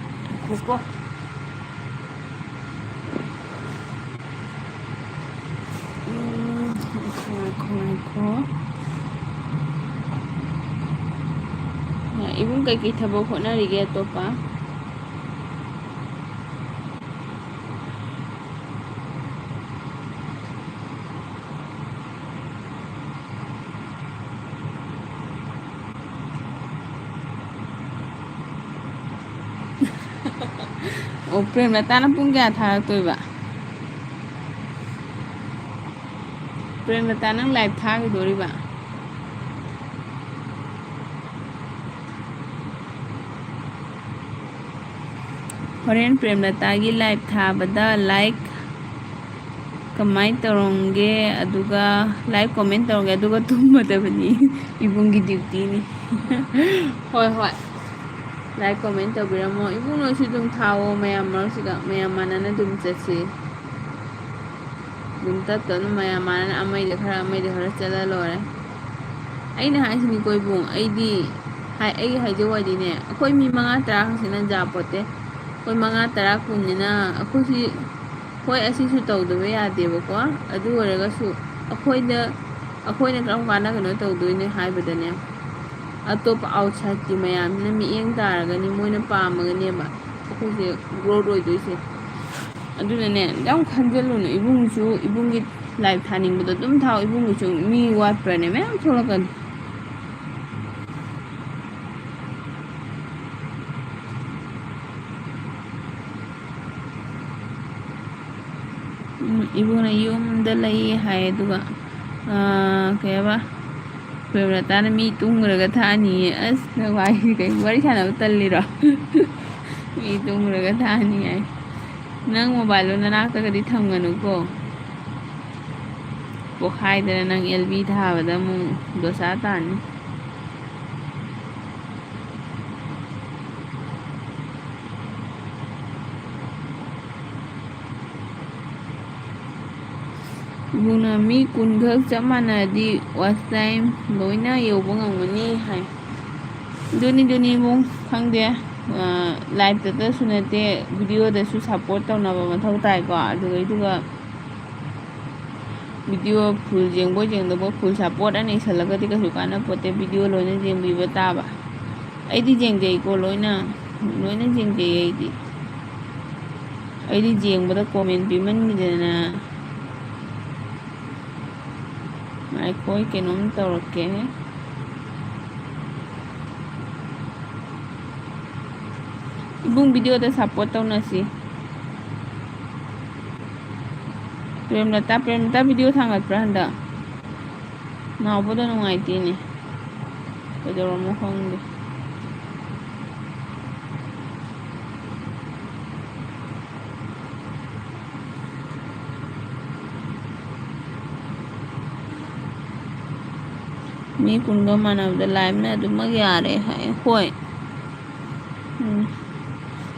ꯉꯥꯏꯈꯣ ꯏꯕꯨꯡ ꯀꯩꯀꯩ ꯊꯕꯛ ꯍꯣꯠꯅꯔꯤꯒꯦ ꯑꯇꯣꯞꯄ ꯑꯣ ꯄ꯭ꯔꯦꯝꯂꯇꯥꯅ ꯄꯨꯡ ꯀꯌꯥ ꯊꯥꯔꯛꯇꯣꯏꯕ? ꯄ꯭ꯔꯦꯝꯂꯇꯥ ꯅꯪ ꯂꯥꯏꯚ ꯊꯥꯈꯤꯗꯣꯔꯤꯕ? ꯍꯣꯔꯦꯟ ꯄ꯭ꯔꯦꯝꯂꯇꯥꯒꯤ ꯂꯥꯏꯚ ꯊꯥꯕꯗ ꯂꯥꯏꯛ ꯀꯃꯥꯏꯅ ꯇꯧꯔꯝꯒꯦ ꯑꯗꯨꯒ ꯂꯥꯏꯛ ꯀꯣꯃꯦꯟ ꯇꯧꯔꯝꯒꯦ ꯑꯗꯨꯒ ꯇꯨꯝꯃꯗꯕꯅꯤ ꯏꯕꯨꯡꯒꯤ ꯗ꯭ꯌꯨꯇꯤꯅꯤ ꯍꯣꯏ ꯍꯣꯏ ꯂꯥꯏꯛ ꯀꯣꯃꯦꯟ ꯇꯧꯕꯤꯔꯝꯃꯣ ꯏꯕꯨꯡꯅꯁꯨ ꯑꯗꯨꯝ ꯊꯥꯎꯑꯣ ꯃꯌꯥꯝ ꯃꯔꯛꯁꯤꯗ ꯃꯌꯥꯝ ꯃꯥꯟꯅꯅ ꯑꯗꯨꯝ ꯆꯠꯁꯤ ꯑꯗꯨꯝ ꯇꯞꯇꯞꯅ ꯃꯌꯥꯝ ꯃꯥꯟꯅꯅ ꯑꯃꯩꯗ ꯈꯔ ꯆꯠꯂ ꯂꯣꯏꯔꯦ ꯑꯩꯅ ꯍꯥꯏꯁꯤꯅꯤꯀꯣ ꯏꯕꯨꯡ ꯑꯩꯒꯤ ꯍꯥꯏꯖꯧ ꯍꯥꯏꯗꯤꯅꯦ ꯑꯩꯈꯣꯏ ꯃꯤ 5-10 ꯈꯛꯁꯤꯅ ꯖꯥꯄꯣꯠꯇꯦ ꯑꯩꯈꯣꯏ 5-10 ꯀꯨꯟꯅꯤꯅ ꯑꯩꯈꯣꯏꯁꯤ ꯍꯣꯏ ꯑꯁꯤꯁꯨ ꯇꯧꯗꯕ ꯌꯥꯗꯦꯕꯀꯣ ꯑꯗꯨ ꯑꯣꯏꯔꯒꯁꯨ ꯑꯩꯈꯣꯏꯅ ꯀꯔꯝ ꯀꯥꯟꯗ ꯀꯩꯅꯣ ꯇꯧꯗꯣꯏꯅꯦ ꯍꯥꯏꯕꯗꯅꯦ ꯑꯇꯣꯞꯄ ꯑꯥꯎꯠꯁꯥꯏꯠꯀꯤ ꯃꯌꯥꯝꯁꯤꯅ ꯃꯤꯠꯌꯦꯡ ꯇꯥꯔꯒꯅꯤ ꯃꯣꯏꯅ ꯄꯥꯝꯃꯒꯅꯦꯕ ꯑꯩꯈꯣꯏꯁꯦ ꯒ꯭ꯔꯣꯠ ꯑꯣꯏꯗꯣꯏꯁꯦ ꯑꯗꯨꯅꯅꯦ ꯌꯥꯝ ꯈꯟꯖꯤꯜꯂꯨꯅꯨ ꯏꯕꯨꯡꯁꯨ ꯏꯕꯨꯡꯒꯤ ꯂꯥꯏꯚ ꯊꯥꯅꯤꯡꯕꯗꯣ ꯑꯗꯨꯝ ꯊꯥꯎ ꯏꯕꯨꯡꯒꯤꯁꯨ ꯃꯤ ꯋꯥꯠꯄ꯭ꯔꯅꯦ ꯃꯌꯥꯝ ꯊꯣꯛꯂꯛꯀꯅꯤ ꯏꯕꯨꯡꯅ ꯌꯨꯝꯗ ꯂꯩ ꯍꯥꯏ ꯑꯗꯨꯒ ꯀꯩ ꯍꯥꯏꯕ ꯄ꯭ꯔꯦꯝꯂꯇꯥꯅ ꯃꯤ ꯇꯨꯝꯈ꯭ꯔꯒ ꯊꯥꯅꯤꯌꯦ ꯑꯁ ꯅꯪ ꯋꯥꯔꯤ ꯁꯥꯟꯅꯕ ꯇꯜꯂꯤꯔꯣ ꯃꯤ ꯇꯨꯝꯈ꯭ꯔꯒ ꯊꯥꯅꯤ ꯍꯥꯏ ꯅꯪ ꯃꯣꯕꯥꯏꯜꯗꯣ ꯅꯅꯥꯛꯇꯒꯗꯤ ꯊꯝꯒꯅꯨꯀꯣ ꯄꯣꯛꯈꯥꯏꯗꯅ ꯅꯪ ꯑꯦꯜꯕꯤ ꯊꯥꯕꯗ ꯑꯃꯨꯛ ꯗꯣꯁꯥ ꯇꯥꯅꯤ ꯏꯕꯨꯡꯅ ꯃꯤ 10 ꯈꯛ ꯆꯞ ꯃꯥꯟꯅꯔꯗꯤ ꯋꯥꯆ ꯇꯥꯏꯝ ꯂꯣꯏꯅ ꯌꯧꯕ ꯉꯝꯒꯅꯤ ꯍꯥꯏ ꯑꯗꯨꯅꯤ ꯏꯕꯨꯡ ꯈꯪꯗꯦ ꯂꯥꯏꯚꯇꯁꯨ ꯅꯠꯇꯦ ꯚꯤꯗꯤꯑꯣꯗꯁꯨ ꯁꯞꯄꯣꯔꯠ ꯇꯧꯅꯕ ꯃꯊꯧ ꯇꯥꯏꯀꯣ ꯑꯗꯨꯒ ꯚꯤꯗꯤꯑꯣ ꯐꯨꯜ ꯌꯦꯡꯕꯣꯏ ꯌꯦꯡꯗꯕꯣꯏ ꯐꯨꯜ ꯁꯞꯄꯣꯔꯠ ꯑꯅ ꯏꯁꯜꯂꯒꯗꯤ ꯀꯩꯁꯨ ꯀꯥꯟꯅꯄꯣꯠꯇꯦ ꯚꯤꯗꯤꯑꯣ ꯂꯣꯏꯅ ꯌꯦꯡꯕꯤꯕ ꯇꯥꯕ ꯑꯩꯗꯤ ꯌꯦꯡꯖꯩꯀꯣ ꯂꯣꯏꯅ ꯌꯦꯡꯖꯩ ꯑꯩꯗꯤ ꯌꯦꯡꯕꯗ ꯀꯣꯃꯦꯟ ꯄꯤꯃꯟꯈꯤꯗꯅ ꯉꯥꯏꯈꯣ ꯑꯩ ꯀꯩꯅꯣꯝ ꯇꯧꯔꯛꯀꯦ ꯏꯕꯨꯡ ꯚꯤꯗꯤꯑꯣꯗ ꯁꯞꯄꯣꯔꯠ ꯇꯧꯅꯁꯤ ꯄ꯭ꯔꯦꯝꯂꯇꯥ ꯚꯤꯗꯤꯑꯣ ꯊꯥꯡꯒꯠꯄ꯭ꯔꯥ ꯍꯟꯗꯛ ꯅꯥꯎꯕꯗꯣ ꯅꯨꯡꯉꯥꯏꯇꯦꯅꯦ ꯀꯩꯗꯧꯔꯝꯃꯣ ꯈꯪꯗꯦ ꯃꯤ 10ꯒ ꯃꯥꯟꯅꯕꯗ ꯂꯥꯏꯚꯅ ꯑꯗꯨꯃꯛ ꯌꯥꯔꯦ ꯍꯥꯏ ꯍꯣꯏ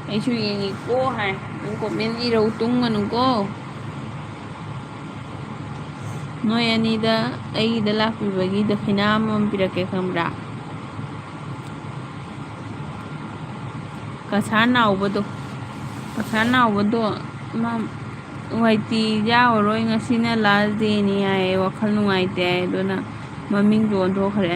ꯑꯩꯁꯨ ꯌꯦꯡꯉꯤꯀꯣ ꯍꯥꯏ ꯅꯪ ꯀꯣꯃꯦꯟ ꯏꯔꯧ ꯇꯨꯡꯉꯅꯨꯀꯣ ꯅꯣꯏ ꯑꯅꯤꯗ ꯑꯩꯒꯤꯗ ꯂꯥꯛꯄꯤꯕꯒꯤ ꯗꯈꯤꯅꯥ ꯑꯃꯃꯝ ꯄꯤꯔꯛꯀꯦ ꯈꯪꯕ꯭ꯔꯥ ꯀꯁꯥꯔ ꯅꯥꯎꯕꯗꯣ ꯋꯥꯏꯇꯤ ꯌꯥꯎꯔꯔꯣꯏ ꯉꯁꯤꯅ ꯂꯥꯁ ꯗꯦꯅꯤ ꯍꯥꯏꯌꯦ ꯋꯥꯈꯜ ꯅꯨꯡꯉꯥꯏꯇꯦ ꯍꯥꯏ ꯑꯗꯨꯅ ꯃꯃꯤꯡꯁꯨ ꯑꯣꯟꯊꯣꯛꯈ꯭ꯔꯦ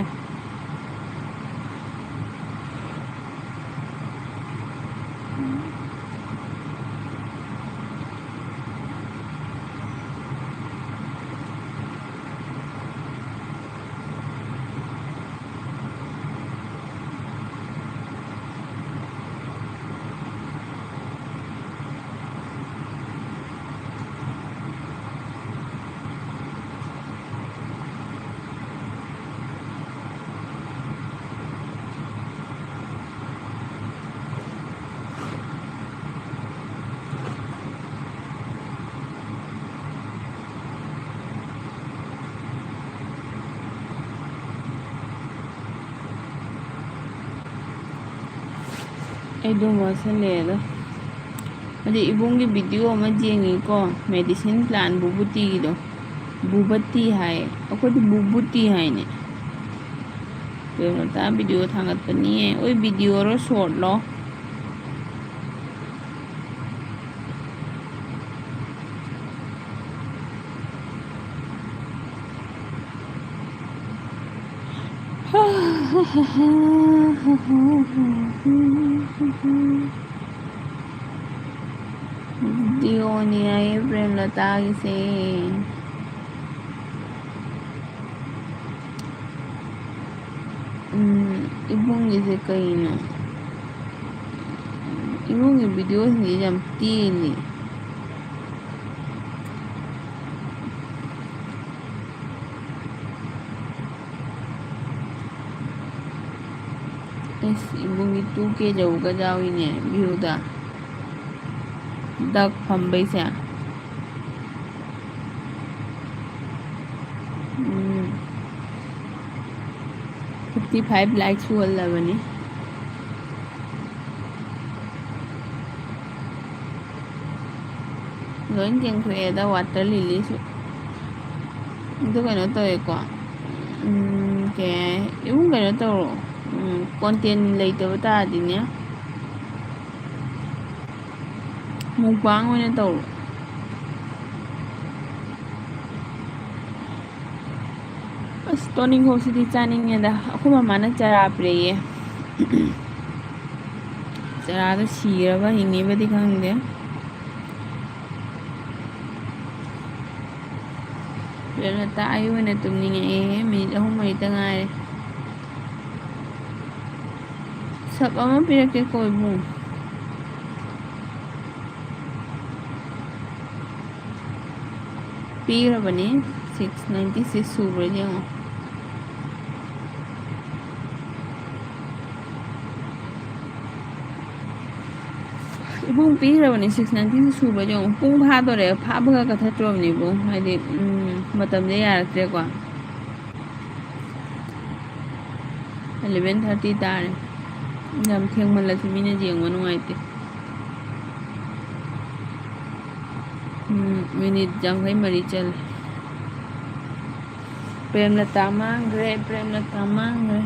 ꯑꯩ ꯑꯗꯨꯝ ꯋꯥꯁꯜꯂꯛꯑꯦꯗ ꯑꯗꯩ ꯏꯕꯨꯡꯒꯤ ꯚꯤꯗꯤꯑꯣ ꯑꯃ ꯌꯦꯡꯉꯤꯀꯣ ꯃꯦꯗꯤꯁꯤꯟ ꯄ꯭ꯂꯥꯟ ꯕꯨꯕꯨꯇꯤꯒꯤꯗꯣ ꯕꯨꯕꯠꯇꯤ ꯍꯥꯏꯌꯦ ꯑꯩꯈꯣꯏꯗꯤ ꯕꯨꯕꯨꯇꯤ ꯍꯥꯏꯅꯦ ꯄ꯭ꯔꯦꯝꯂꯇꯥ ꯚꯤꯗꯤꯑꯣ ꯊꯥꯡꯒꯠꯄꯅꯤꯌꯦ ꯑꯣꯏ ꯚꯤꯗꯤꯑꯣꯔꯣ ꯁꯣꯔꯠꯂꯣ ꯚꯤꯗꯤꯑꯣꯅꯤ ꯍꯥꯏꯌꯦ ꯄ꯭ꯔꯦꯝꯂꯇꯥꯒꯤꯁꯦ ꯏꯕꯨꯡꯒꯤꯁꯦ ꯀꯩꯅꯣ 이모기 ቪ디오ꯁꯤꯡꯁꯤ ꯌꯥꯝ ꯇꯦꯜꯂꯤ. ꯑꯁ 이모기 2K ꯌꯧꯒ ꯌꯥꯎꯏꯅꯦ ꯚ꯭ꯌꯨꯗ. ꯗꯛ ꯐꯝꯕꯩꯁꯦ. 55 लाइक सुहल्लबनी. लोन केंखरेदा वाटर लिली सु. इदो कनो तोएको. के इमु कनो तोरो. कंटेंट लेइतबा तादिने. मुकबांग ओइना तोरो. ꯑꯁ ꯇꯣꯅꯤꯡꯈꯣꯛꯁꯤꯗꯤ ꯆꯥꯅꯤꯡꯉꯦꯗ. ꯑꯩꯈꯣꯏ ꯃꯃꯥꯅ ꯆꯔꯥ ꯄꯤꯔꯛꯑꯦ. ꯆꯔꯥꯗꯣ ꯁꯤꯔꯕ ꯍꯤꯡꯉꯤꯕꯗꯤ ꯈꯪꯗꯦ. ꯄ꯭ꯔꯦꯝꯂꯇꯥ ꯑꯩ ꯑꯣꯏꯅ ꯇꯨꯝꯅꯤꯡꯉꯛꯑꯦ. ꯃꯤꯅꯤꯠ 3 ꯉꯥꯏꯔꯦ. ꯁꯞ ꯑꯃ ꯄꯤꯔꯛꯀꯦꯀꯣ ꯏꯕꯨꯡ. ꯄꯤꯔꯕꯅꯤ. 696 ꯁꯨꯕ꯭ꯔꯥ ꯌꯦꯡꯉꯣ. 이봉 ꯄꯤꯈ꯭ꯔꯕꯅꯤ 690 ꯁꯨꯕ ꯌꯦꯡꯉꯣ. ꯄꯨꯡ ꯐꯥꯗꯣꯔꯦ. ꯐꯥꯕꯒ ꯀꯛꯊꯠꯇ꯭ꯔꯣꯕꯅꯤ 이봉. ꯍꯥꯏꯗꯤ ꯃꯇꯝꯁꯦ ꯌꯥꯔꯛꯇ꯭ꯔꯦꯀꯣ. 11:30 ꯇꯥꯔꯦ. ꯌꯥꯝ ꯊꯦꯡꯃꯜꯂꯁꯨ ꯃꯤꯅ ꯌꯦꯡꯕ ꯅꯨꯡꯉꯥꯏꯇꯦ. ꯃꯤꯅꯤꯠ 53 ꯆꯠꯂꯦ. ꯄ꯭ꯔꯦꯝꯂꯇꯥ ꯃꯥꯡꯈ꯭ꯔꯦ. ꯄ꯭ꯔꯦꯝꯂꯇꯥ ꯃꯥꯡꯈ꯭ꯔꯦ.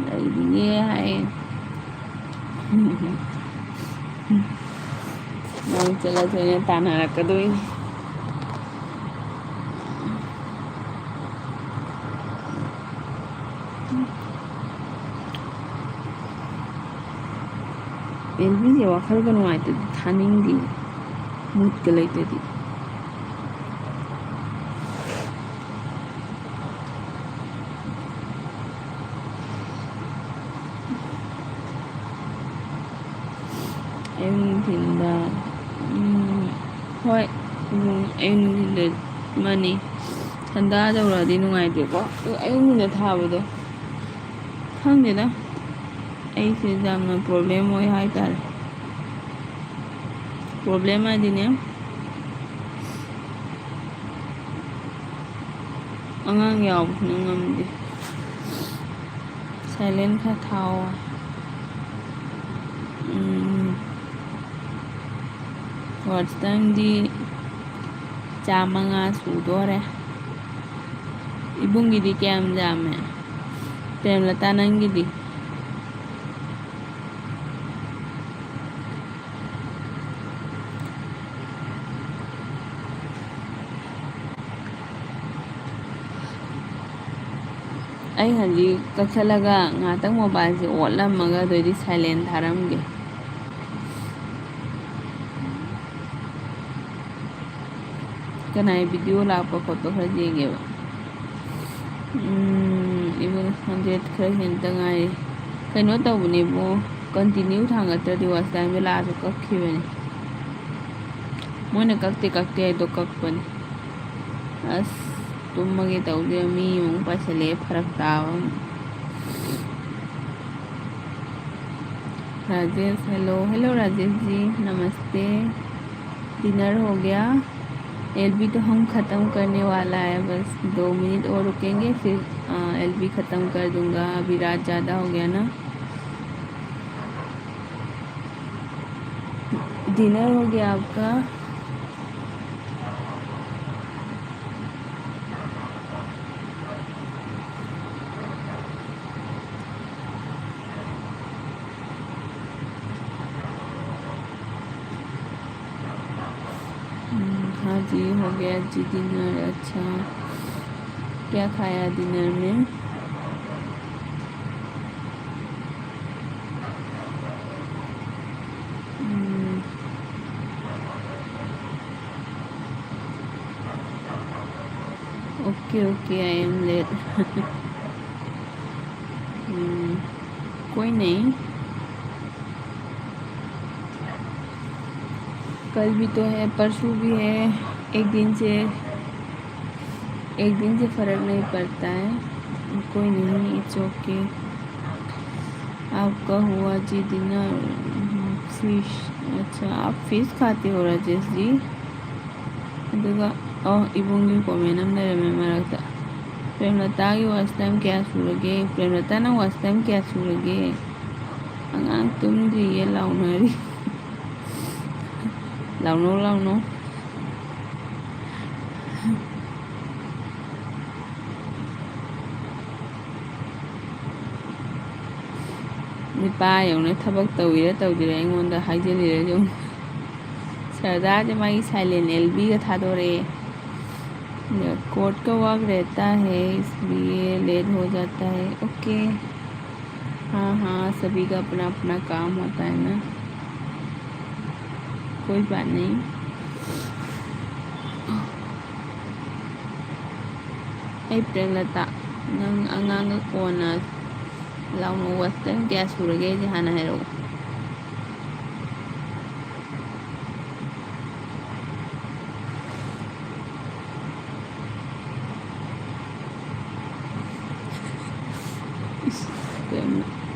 ꯂꯩꯔꯤꯌꯦ ꯍꯥꯏꯌꯦ. ꯅꯪ ꯆꯠꯂꯁꯨ ꯑꯩꯅ ꯇꯥꯟꯅꯔꯛꯀꯗꯣꯏꯅꯤ. ꯑꯦꯜꯕꯤꯁꯦ ꯋꯥꯈꯜꯒ ꯅꯨꯡꯉꯥꯏꯇꯗꯤ ꯊꯥꯅꯤꯡꯗꯦ. ꯃꯨꯠꯀ ꯂꯩꯇꯗꯤ. ꯑꯌꯨꯛ ꯅꯨꯡꯊꯤꯟꯗ ꯍꯣꯏ ꯑꯌꯨꯛ ꯅꯨꯡꯊꯤꯟꯗ ꯃꯥꯅꯤ. ꯁꯟꯗꯥ ꯌꯧꯔꯛꯑꯗꯤ ꯅꯨꯡꯉꯥꯏꯇꯦꯀꯣ. ꯑꯌꯨꯛ ꯅꯨꯡꯊꯤꯟꯗ ꯊꯥꯕꯗꯣ ꯈꯪꯗꯦꯗ. ꯑꯩꯁꯦ ꯌꯥꯝꯅ ꯄ꯭ꯔꯣꯕ꯭ꯂꯦꯝ ꯑꯣꯏ ꯍꯥꯏꯇꯥꯔꯦ. ꯄ꯭ꯔꯣꯕ꯭ꯂꯦꯝ ꯍꯥꯏꯗꯤꯅꯦ ꯑꯉꯥꯡ ꯌꯥꯎꯕꯁꯤꯅ ꯉꯝꯗꯦ. ꯁꯥꯏꯂꯦꯟ ꯈꯔ ꯊꯥꯎ. ꯋꯥꯠꯆ ꯇꯥꯏꯝꯗꯤ 150 ꯁꯨꯗꯣꯔꯦ. 이봉ꯒꯤꯗꯤ ꯀꯌꯥꯝ ꯌꯥꯝꯃꯦ? ꯄ꯭ꯔꯦꯝꯂꯇꯥ ꯅꯪꯒꯤꯗꯤ? ꯑꯩ ꯍꯧꯖꯤꯛ ꯀꯛꯊꯠꯂꯒ ꯉꯥꯏꯍꯥꯛꯇꯪ ꯃꯣꯕꯥꯏꯜꯁꯦ ꯑꯣꯠꯂꯝꯃꯒ ꯑꯗꯨꯑꯣꯏꯗꯤ ꯁꯥꯏꯂꯦꯟ ꯊꯥꯔꯝꯒꯦ. ꯀꯅꯥꯏ ꯚꯤꯗꯤꯑꯣ ꯂꯥꯛꯄ ꯈꯣꯠꯄ ꯈꯔ ꯌꯦꯡꯒꯦꯕ. 이봉 100 ꯈꯔ ꯍꯦꯟꯇ ꯉꯥꯏꯔꯤ. ꯀꯩꯅꯣ ꯇꯧꯕꯅꯦꯕꯣ. ꯀꯟꯇꯤꯅ꯭ꯌꯨ ꯊꯥꯡꯒꯠꯇ꯭ꯔꯗꯤ ꯋꯥꯆ ꯇꯥꯏꯝꯗ ꯂꯥꯛꯑꯁꯨ ꯀꯛꯈꯤꯕꯅꯤ. ꯃꯣꯏꯅ ꯀꯛꯇꯦ ꯍꯥꯏꯗꯣ ꯀꯛꯄꯅꯤ. ꯑꯁ ꯇꯨꯝꯃꯒꯦ ꯇꯧꯗꯦ. ꯃꯤ ꯑꯃꯨꯛ ꯄꯥꯏꯁꯤꯜꯂꯛꯑꯦ. ꯐꯔꯛ ꯇꯥꯕ ꯑꯃꯨꯛ. राजेश हेलो. हेलो राजेश जी नमस्ते. डिनर हो गया? एलबी तो हम ख़त्म करने वाला है. बस 2 मिनट और रुकेंगे फिर एलबी ख़त्म कर दूंगा. अभी रात ज़्यादा हो गया ना. डिनर हो गया आपका? हाँ जी हो गया जी डिनर. अच्छा क्या खाया डिनर में? Okay I am late. कोई नहीं, कल भी तो है, परसों भी है, एक दिन से फ़र्क नहीं पड़ता है। कोई नहीं, इट्स ओके। आपका हुआ जी डिनर? फिश। अच्छा, आप फिश खाते हो राजेश जी? इबुंगी कमेंट अम लेरमे मरक्ता। प्रेमलता की वॉच टाइम क्या सूरगे? प्रेमलता ना वॉच टाइम क्या सूरगे? अगांग तुमद्रिये लाउनरी। लाउनो ꯅꯨꯄꯥ ꯌꯧꯅ ꯊꯕꯛ ꯇꯧꯋꯤꯔ ꯇꯧꯗꯤꯔ ꯑꯩꯉꯣꯟꯗ ꯍꯥꯏꯖꯤꯜꯂꯤꯔ ꯌꯦꯡꯉꯨ꯫ सरदार माई साइलेंट एलबी का थादोरे। कोर्ट का वर्क रहता है इसलिए लेट हो जाता है। ओके, हाँ, सभी का अपना अपना काम होता है ना, कोई बात नहीं। प्रेमलता नंग अगांग कोना लाउनो वस्तन क्या सूरगे जहाना है रो।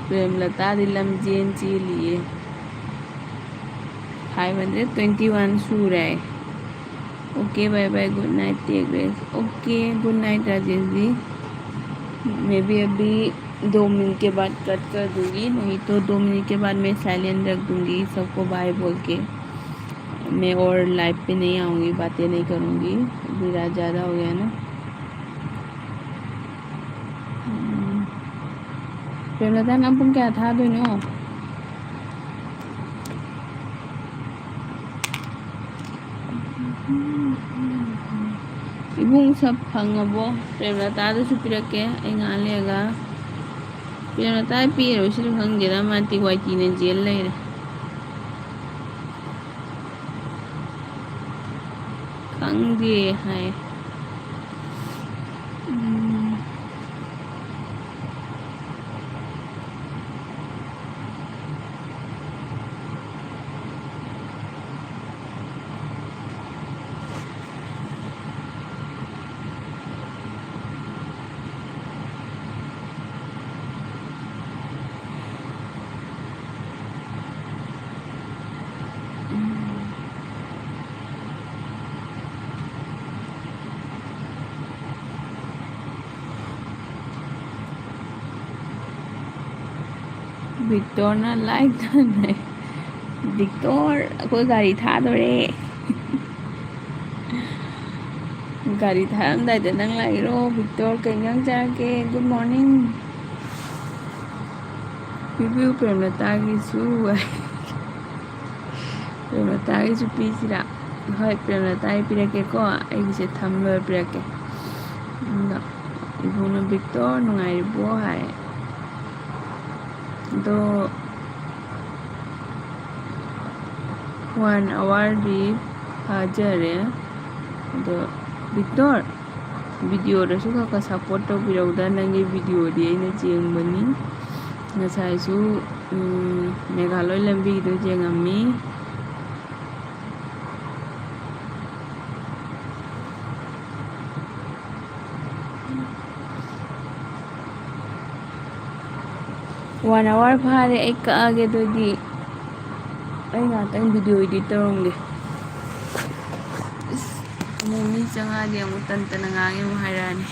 प्रेमलता दिलम जेन लिए 521 सूर है। Okay, bye bye, good night, take rest. Okay, good night Rajesh ji. मैं भी अभी 2 मिनट के बाद कट कर दूंगी, नहीं तो 2 मिनट के बाद मैं साइलेंट रख दूंगी, सबको बाय बोल के। मैं और लाइव पे नहीं आऊँगी, बातें नहीं करूँगी, अभी रात ज़्यादा हो गया ना। प्रेमलता नाम क्या था दोनों? इबुंग सब फंगबो? प्रेमलतादसु पिरके अई ngā लेगा। प्रेमलता पिरोसिर खंगेरा माती वाइटी ने जेल लेरे। खंगे है। विक्टर ना लाइक नहीं। विक्टर कोई गाड़ी था दोरे। गाड़ी था हम दाई नंग लाइरो। विक्टर कहीं जाके गुड मॉर्निंग। रिव्यू प्रेमलता की सु प्रेमलता की सु पीसिरा। हाय प्रेमलता पिरके को आई से थम्बर पिरके। इबुना विक्टर नुंगाइबो हाय। तो 1 hour दी हाजरे। तो विक्टर वीडियो रसु का सपोर्ट तो बिरौदा नंगे वीडियो दी ने जेंगबनी नसाइसु मेघालय लंबी दो जेंगमी। वन आवर फारे एक आगे तो दी वीडियो एडिट तौंगे। मुमी चंगागे तंतना ngange mo hairani।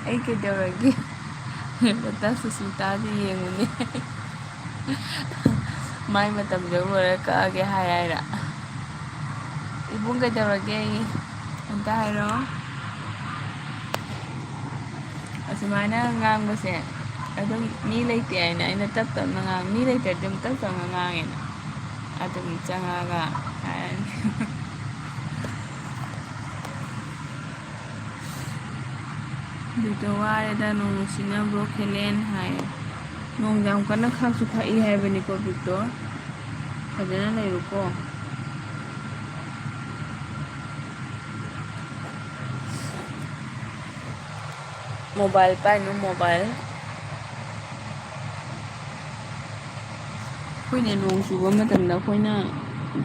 ay kedawagi bata Sushmita di yengune mai matam jawara ka age haira ibung kedawagi anta hairo asumana ngangse adum ni leite aina tap tap ngang ni leite dum tap tap ngangena adum changaga dito ware da nung sina broken hai nung jam kana khak su khai hai bani ko Victor kadana lai ruko mobile ꯄꯥꯏꯅꯨ mobile ꯑꯩꯈꯣꯏꯅ ꯅꯣꯡ ꯆꯨꯕ ꯃꯇꯝꯗ ꯑꯩꯈꯣꯏꯅ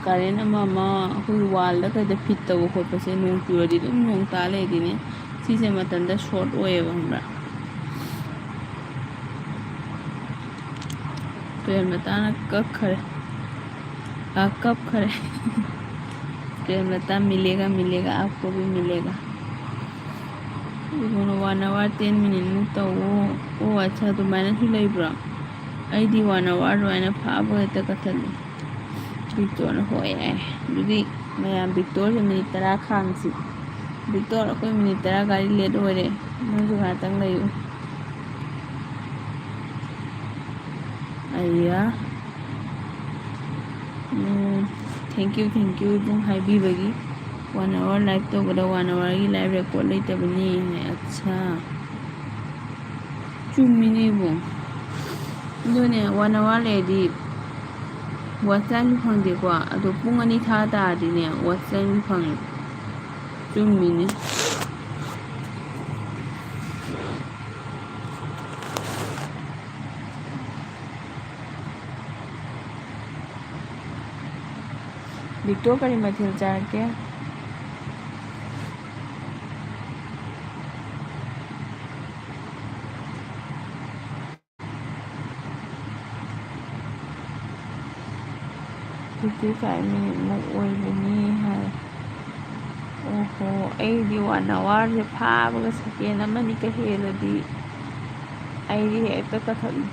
current ꯑꯃ ꯑꯩꯈꯣꯏ world ꯀꯩꯗ fit ꯇꯧꯕ ꯈꯣꯠꯄꯁꯦ ꯅꯣꯡ ꯆꯨꯔꯗꯤ ꯑꯗꯨꯝ ꯅꯣꯡ ꯇꯥ ꯂꯩꯔꯗꯤꯅꯦ ꯁꯤꯁꯦ ꯃꯇꯝꯗ ꯁꯣꯔꯠ ꯑꯣꯏꯌꯦꯕ ꯈꯪꯕ꯭ꯔꯥ ꯄ꯭ꯔꯦꯝꯂꯇꯥꯅ ꯀꯞꯈꯔꯦ प्रेमलता मिलेगा मिलेगा आपको भी मिलेगा इन्होंने 1 hour 10 minutes मुक तꯧꯋꯣ ꯑꯣ ꯑꯠꯆꯥ ꯑꯗꯨꯃꯥꯏꯅꯁꯨ ꯂꯩꯕ꯭ꯔꯣ ꯑꯩꯗꯤ 1 hour ꯑꯗꯨꯃꯥꯏꯅ ꯐꯥꯕ ꯍꯦꯛꯇ ꯀꯛꯊꯠꯂꯤ ꯚꯤꯛꯇꯣꯔꯅ ꯍꯣꯏ ꯌꯥꯏ ꯑꯗꯨꯗꯤ ꯃꯌꯥꯝ ꯚꯤꯛꯇꯣꯔꯁꯦ ꯃꯤꯅꯤꯠ 10 ꯈꯥꯡꯁꯤ ꯚꯤꯛꯇꯣꯔ ꯑꯩꯈꯣꯏ ꯃꯤꯅꯤꯠ 10 ꯒꯥꯔꯤ ꯂꯦꯠ ꯑꯣꯏꯔꯦ ꯅꯪꯁꯨ ꯉꯥꯏꯍꯥꯛꯇꯪ ꯂꯩꯌꯨ ꯑꯩꯌꯥ ꯊꯦꯡꯀ꯭ꯌꯨ ꯑꯗꯨꯝ ꯍꯥꯏꯕꯤꯕꯒꯤ 1 hour ꯂꯥꯏꯚ ꯇꯧꯕꯗ 1 hourꯒꯤ ꯂꯥꯏꯚ ꯔꯦꯀꯣꯔꯠ ꯂꯩꯇꯕꯅꯤ ꯑꯠꯁꯥ ꯆꯨꯝꯃꯤꯅꯦ ꯏꯕꯨꯡ ꯑꯗꯨꯅꯦ 1 hour ꯂꯩꯔꯗꯤ ꯋꯥꯆ ꯇꯥꯏꯝꯁꯨ ꯐꯪꯗꯦꯀꯣ ꯑꯗꯣ ꯄꯨꯡ 2 ꯊꯥ ꯇꯥꯔꯗꯤꯅꯦ ꯋꯥꯆ ꯇꯥꯏꯝꯁꯨ ꯐꯪꯉꯦ ꯆꯨꯝꯃꯤꯅꯦ ꯚꯤꯛꯇꯣꯔ ꯀꯔꯤ ꯃꯊꯦꯜ ꯆꯥꯔꯛꯀꯦ ꯐꯤꯐꯇꯤ 5 ꯃꯤꯅꯤꯠꯃꯨꯛ ꯑꯣꯏꯕꯅꯤ ꯍꯥꯏ ꯑꯣꯍꯣ ꯑꯩꯗꯤ 1 hourꯁꯦ ꯐꯥꯕꯒ ꯁꯦꯀꯦꯟ ꯑꯃꯅꯤꯒ ꯍꯦꯜꯂꯗꯤ ꯑꯩꯗꯤ ꯍꯦꯛꯇ ꯀꯛꯊꯠꯂꯤ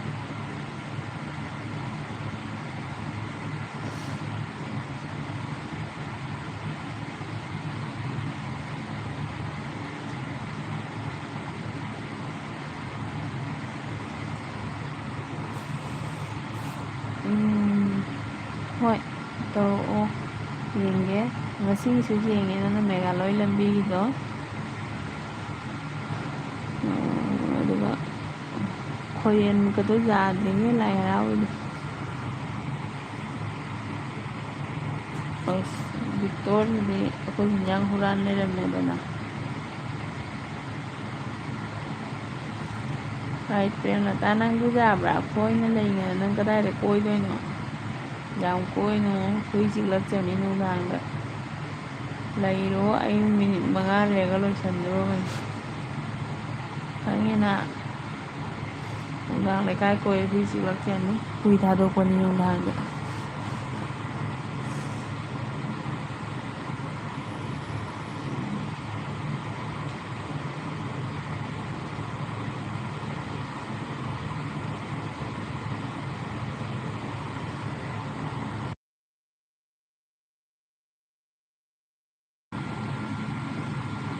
ꯍꯣꯏ ꯇꯧꯔꯛꯑꯣ ꯌꯦꯡꯒꯦ ꯉꯁꯤꯒꯤꯁꯨ ꯌꯦꯡꯉꯦ ꯅꯪꯅ ꯃꯦꯘꯥꯂꯣꯏ ꯂꯝꯕꯤꯒꯤꯗꯣ ꯑꯗꯨꯒ ꯈꯣꯏꯔꯦꯟꯒꯗꯣ ꯌꯥꯗ꯭ꯔꯦꯍꯦ ꯂꯥꯏ ꯍꯔꯥꯎꯕꯗꯣ ꯑꯁ ꯚꯤꯛꯇꯣꯔꯁꯤꯗꯤ ꯑꯩꯈꯣꯏ ꯍꯤꯟꯖꯥꯡ ꯍꯨꯔꯥꯟ ꯂꯩꯔꯝꯃꯦꯗꯅ ꯍꯥꯏ ꯄ꯭ꯔꯦꯝꯂꯇꯥ ꯅꯪꯁꯨ ꯌꯥꯕ꯭ꯔꯥ ꯈꯣꯏꯅ ꯂꯩꯉꯩꯗ ꯅꯪ ꯀꯗꯥꯏꯗ ꯀꯣꯏꯗꯣꯏꯅꯣ ꯌꯥꯝ ꯀꯣꯏꯅꯨ ꯍꯨꯏ ꯆꯤꯛꯂꯛꯆꯅꯤ ꯅꯨꯡꯗꯥꯡꯗ ꯂꯩꯔꯣ ꯑꯩ ꯃꯤꯅꯤꯠ 5 ꯂꯩꯔꯒ ꯂꯣꯏꯁꯟꯗꯣꯔꯕꯅꯤ ꯈꯪꯉꯦꯅ ꯅꯨꯡꯗꯥꯡ ꯂꯩꯀꯥꯏ ꯀꯣꯏꯔ ꯍꯨꯏ ꯆꯤꯛꯂꯛꯆꯅꯤ ꯍꯨꯏ ꯊꯥꯗꯣꯛꯄꯅꯤ ꯅꯨꯡꯗꯥꯡꯗ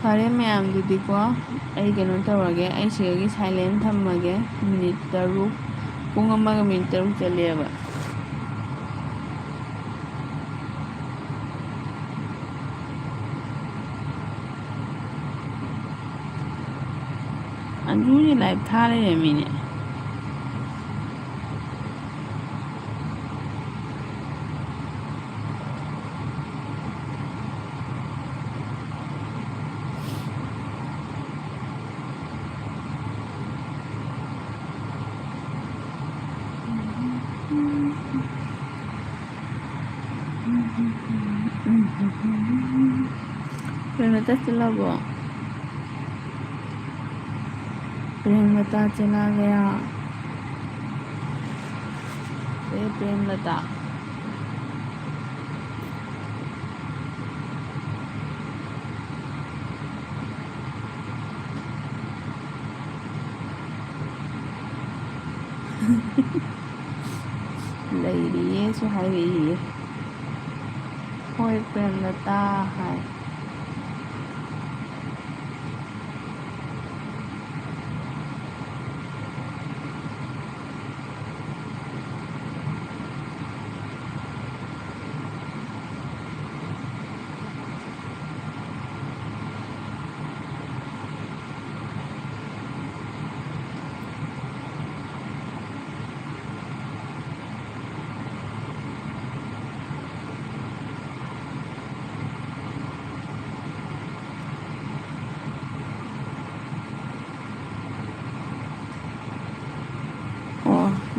ꯐꯔꯦ ꯃꯌꯥꯝꯗꯨꯗꯤꯀꯣ ꯑꯩ ꯀꯩꯅꯣ ꯇꯧꯔꯒꯦ ꯑꯩ ꯁꯤꯗꯒꯤ ꯁꯥꯏꯂꯦꯟ ꯊꯝꯃꯒꯦ ꯃꯤꯅꯤꯠ 3 ꯄꯨꯡ 1ꯒ ꯃꯤꯅꯤꯠ 3 ꯆꯠꯂꯦꯕ ꯑꯟꯖꯨꯁꯦ ꯂꯥꯏꯚ ꯊꯥ ꯂꯩꯔꯝꯃꯤꯅꯦ प्रेमलता चला प्रेमलता चला गया प्रेमलता ꯂꯩꯔꯤꯌꯦꯁꯨ ꯍꯥꯏꯔꯛꯏꯌꯦ ꯍꯣꯏ ꯄ꯭ꯔꯦꯝꯂꯇꯥ ꯍꯥꯏ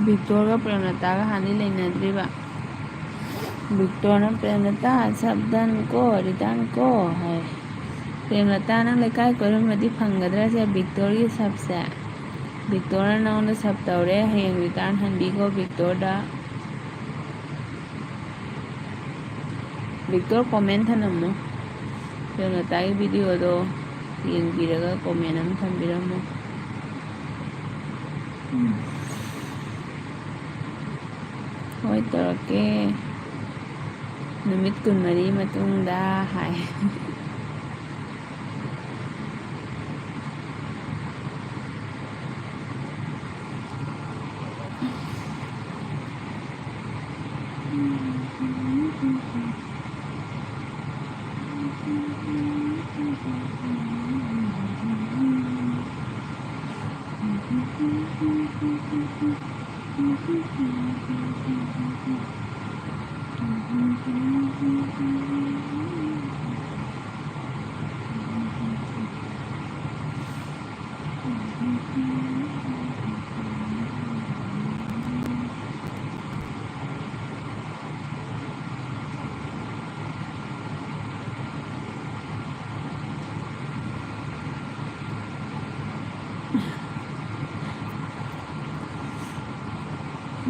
ꯕꯤꯛꯇꯣꯔꯒ ꯄ꯭ꯔꯦꯝꯂꯇꯥꯒ ꯍꯥꯟꯅꯗꯤ ꯂꯩꯅꯗ꯭ꯔꯤꯕ ꯕꯤꯛꯇꯣꯔꯅ ꯄ꯭ꯔꯦꯝꯂꯇꯥ ꯁꯞꯗꯟ ꯀꯣ ꯔꯤꯇꯥꯟ ꯀꯣ ꯍꯥꯏ ꯄ꯭ꯔꯦꯝꯂꯇꯥ ꯅꯪ ꯂꯩꯀꯥꯏ ꯀꯣꯏꯔꯝꯃꯗꯤ ꯐꯪꯒꯗ꯭ꯔꯁꯦ ꯕꯤꯛꯇꯣꯔꯒꯤ ꯁꯞꯁꯦ ꯕꯤꯛꯇꯣꯔꯅ ꯅꯉꯣꯟꯗ ꯁꯞ ꯇꯧꯔꯦ ꯍꯌꯦꯡ ꯔꯤꯇꯥꯔꯟ ꯍꯟꯕꯤꯈꯣ ꯕꯤꯛꯇꯣꯔꯗ ꯕꯤꯛꯇꯣꯔ ꯀꯣꯃꯦꯟ ꯊꯅꯝꯃꯨ ꯄ꯭ꯔꯦꯝꯂꯇꯥꯒꯤ ꯚꯤꯗꯤꯑꯣꯗꯣ ꯌꯦꯡꯕꯤꯔꯒ ꯀꯣꯃꯦꯟ ꯑꯃ ꯊꯝꯕꯤꯔꯝꯃꯨ ꯍꯣꯏ ꯇꯧꯔꯛꯀꯦ ꯅꯨꯃꯤꯠ 14 ꯃꯇꯨꯡꯗ ꯍꯥꯏ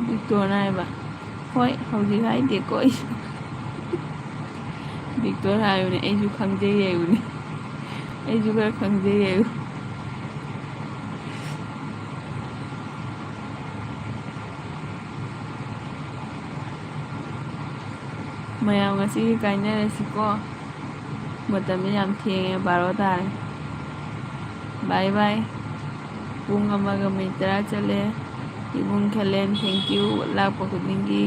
ꯕꯤꯛꯇꯣꯔꯅ ꯍꯥꯏꯕ ꯍꯣꯏ ꯍꯧꯖꯤꯛ ꯍꯥꯏꯗꯦꯀꯣ ꯑꯩꯁꯨ ꯕꯤꯛꯇꯣꯔ ꯍꯥꯏꯕꯅꯦ ꯑꯩꯁꯨ ꯈꯪꯖꯩ ꯍꯥꯏꯕꯅꯦ ꯑꯩꯁꯨ ꯈꯔ ꯈꯪꯖꯩ ꯍꯥꯏꯕ ꯃꯌꯥꯝ ꯉꯁꯤꯒꯤ ꯀꯥꯏꯅꯔꯁꯤꯀꯣ ꯃꯇꯝꯗꯤ ꯌꯥꯝ ꯊꯦꯡꯉꯦ 12 ꯇꯥꯔꯦ ꯕꯥꯏ ꯕꯥꯏ ꯄꯨꯡ 1ꯒ ꯃꯤꯅꯤꯠ 10 ꯆꯠꯂꯦ ꯏꯕꯨꯡ ꯈꯦꯂꯦꯟ ꯊꯦꯡꯀ꯭ꯌꯨ ꯂꯥꯛꯄ ꯈꯨꯗꯤꯡꯒꯤ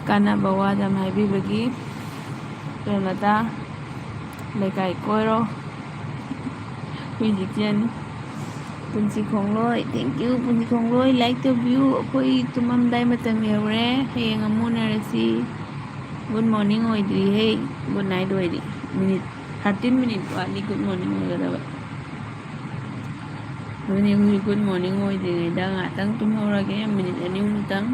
ꯀꯥꯟꯅꯕ ꯋꯥꯗ ꯑꯃ ꯍꯥꯏꯕꯤꯕꯒꯤ ꯄ꯭ꯔꯦꯝꯂꯇꯥ ꯂꯩꯀꯥꯏ ꯀꯣꯏꯔꯣ ꯍꯨꯏꯗꯤ ꯄꯨꯟꯁꯤ ꯈꯣꯡꯂꯣꯏ ꯊꯦꯡꯀ꯭ꯌꯨ ꯄꯨꯟꯁꯤ ꯈꯣꯡꯂꯣꯏ ꯂꯥꯏꯛ ꯇꯧꯕꯤꯌꯨ ꯑꯩꯈꯣꯏ ꯇꯨꯝꯃꯝꯗꯥꯏ ꯃꯇꯝ ꯌꯧꯔꯦ ꯍꯌꯦꯡ ꯑꯃꯨꯛ ꯎꯅꯔꯁꯤ ꯒꯨꯗ ꯃꯣꯔꯅꯤꯡ ꯑꯣꯏꯗ꯭ꯔꯤꯍꯦ ꯒꯨꯗ ꯅꯥꯏꯠ ꯑꯣꯏꯔꯤ ꯃꯤꯅꯤꯠ 13 ꯃꯤꯅꯤꯠ ꯋꯥꯠꯂꯤ ꯒꯨꯗ ꯃꯣꯔꯅꯤꯡ ꯑꯣꯏꯒꯗꯕ ꯑꯗꯨꯅꯤ ꯍꯧꯖꯤꯛ ꯒꯨꯗ ꯃꯣꯔꯅꯤꯡ ꯑꯣꯏꯗ꯭ꯔꯤꯉꯩꯗ ꯉꯥꯏꯍꯥꯛꯇꯪ ꯇꯨꯝꯍꯧꯔꯒꯦ ꯃꯤꯅꯤꯠ 2-3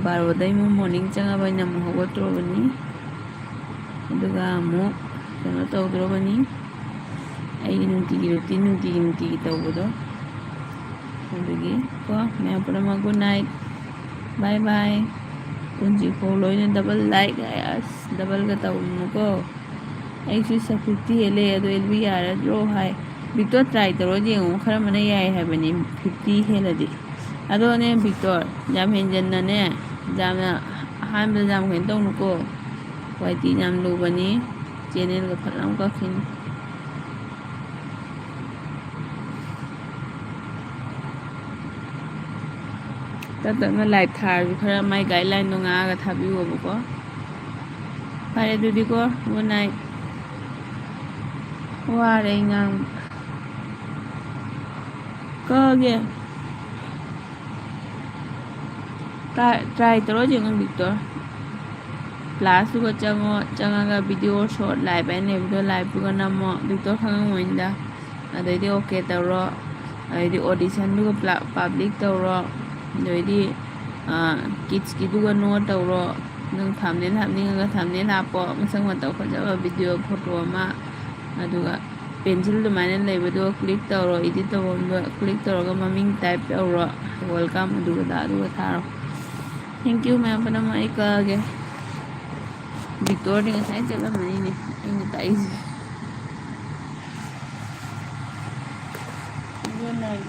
12ꯗꯩ ꯑꯃꯨꯛ ꯃꯣꯔꯅꯤꯡ ꯆꯪꯉꯕꯅꯤꯅ ꯑꯃꯨꯛ ꯍꯧꯒꯠꯇ꯭ꯔꯕꯅꯤ ꯑꯗꯨꯒ ꯑꯃꯨꯛ ꯀꯩꯅꯣ ꯇꯧꯗ꯭ꯔꯕꯅꯤ ꯑꯩꯒꯤ ꯅꯨꯡꯇꯤꯒꯤ ꯔꯨꯇꯤꯟ ꯅꯨꯡꯇꯤꯒꯤ ꯇꯧꯕꯗꯣ ꯑꯗꯨꯒꯤ ꯀꯣ ꯃꯌꯥꯝ ꯄꯨꯝꯅꯃꯛ ꯒꯨꯗ ꯅꯥꯏꯠ ꯕꯥꯏ ꯕꯥꯏ ꯄꯨꯟꯁꯤ ꯈꯣꯡꯂꯣꯏꯅ ꯗꯕꯜ ꯂꯥꯏꯛ ꯑꯁ ꯗꯕꯜꯒ ꯇꯧꯅꯨꯀꯣ ꯑꯩꯁꯨ 50 ꯍꯦꯜꯂꯦ ꯑꯗꯣ ꯑꯦꯜꯕꯤ ꯌꯥꯔꯗ꯭ꯔꯣ ꯍꯥꯏ ꯕꯤꯛꯇꯣꯔ ꯇ꯭ꯔꯥꯏ ꯇꯧꯔ ꯌꯦꯡꯉꯣ ꯈꯔ ꯑꯃꯅ ꯌꯥꯏ ꯍꯥꯏꯕꯅꯤ 50 ꯍꯦꯜꯂꯗꯤ ꯑꯗꯣꯅꯦ ꯕꯤꯛꯇꯣꯔ ꯌꯥꯝ ꯍꯦꯟꯖꯟꯅꯅꯦ ꯌꯥꯝꯅ ꯑꯍꯥꯟꯕꯗ ꯌꯥꯝ ꯀꯩꯅꯣ ꯇꯧꯅꯨꯀꯣ ꯋꯥꯏꯇꯤ ꯌꯥꯝ ꯂꯨꯕꯅꯤ ꯆꯦꯅꯦꯜꯒ ꯐꯖꯅ ꯀꯛꯈꯤꯅꯤ ꯇꯞꯅ ꯂꯥꯏꯚ ꯊꯥꯔꯁꯨ ꯈꯔ ꯃꯥꯏ ꯒꯥꯏꯗꯂꯥꯏꯟꯗꯣ ꯉꯥꯛꯑꯒ ꯊꯥꯕꯤꯌꯣꯕꯀꯣ ꯐꯔꯦ ꯑꯗꯨꯗꯤꯀꯣ ꯒꯨꯗ ꯅꯥꯏꯠ ꯋꯥꯔꯦ ꯑꯩ ꯉꯥꯡꯕ ꯀꯛꯑꯒꯦ ꯇ꯭ꯔꯥꯏ ꯇꯧꯔ ꯌꯦꯡꯉꯣ ꯕꯤꯛꯇꯣꯔ ꯄ꯭ꯂꯥꯁꯇꯨꯒ ꯆꯪꯉꯒ ꯚꯤꯗꯤꯑꯣ ꯁꯣꯔꯠ ꯂꯥꯏꯚ ꯍꯥꯏꯅ ꯂꯩꯕꯗꯣ ꯂꯥꯏꯚꯇꯨꯒ ꯅꯝꯃꯣ ꯕꯤꯛꯇꯣꯔ ꯈꯪꯉꯝꯃꯣꯏꯅꯤꯗ ꯑꯗꯩꯗꯤ ꯑꯣꯀꯦ ꯇꯧꯔꯣ ꯑꯗꯩꯗꯤ ꯑꯣꯗꯤꯁꯟꯗꯨꯒ ꯄꯥꯕ꯭ꯂꯤꯛ ꯇꯧꯔꯣ ꯑꯗꯩꯗꯤ ꯀꯤꯠꯁꯀꯤꯗꯨꯒ ꯅꯣ ꯇꯧꯔꯣ ꯅꯪ ꯊꯝꯅꯦꯜ ꯍꯥꯞꯅꯤꯡꯉꯒ ꯊꯝꯅꯦꯜ ꯍꯥꯞꯄꯣ ꯃꯁꯛ ꯃꯇꯧ ꯐꯖꯕ ꯚꯤꯗꯤꯑꯣ ꯐꯣꯇꯣ ꯑꯃ ꯑꯗꯨꯒ ꯄꯦꯟꯁꯤꯜ ꯑꯗꯨꯃꯥꯏꯅ ꯂꯩꯕꯗꯣ ꯀ꯭ꯂꯤꯛ ꯇꯧꯔꯣ ꯏꯗꯤꯠ ꯇꯧꯐꯝꯗꯣ ꯀ꯭ꯂꯤꯛ ꯇꯧꯔꯒ ꯃꯃꯤꯡ ꯇꯥꯏꯞ ꯇꯧꯔꯣ ꯋꯦꯜꯀꯝ ꯑꯗꯨꯒ ꯊꯥꯔꯣ ꯊꯦꯡꯀ꯭ꯌꯨ ꯃꯌꯥꯝ ꯄꯨꯝꯅꯃꯛ ꯑꯩ ꯀꯛꯑꯒꯦ ꯕꯤꯛꯇꯣꯔꯗꯤ ꯉꯁꯥꯏ ꯆꯠꯂꯝꯃꯅꯤꯅꯦ ꯑꯩꯅ ꯇꯥꯛꯏꯁꯦ ꯒꯨꯗ ꯅꯥꯏꯠ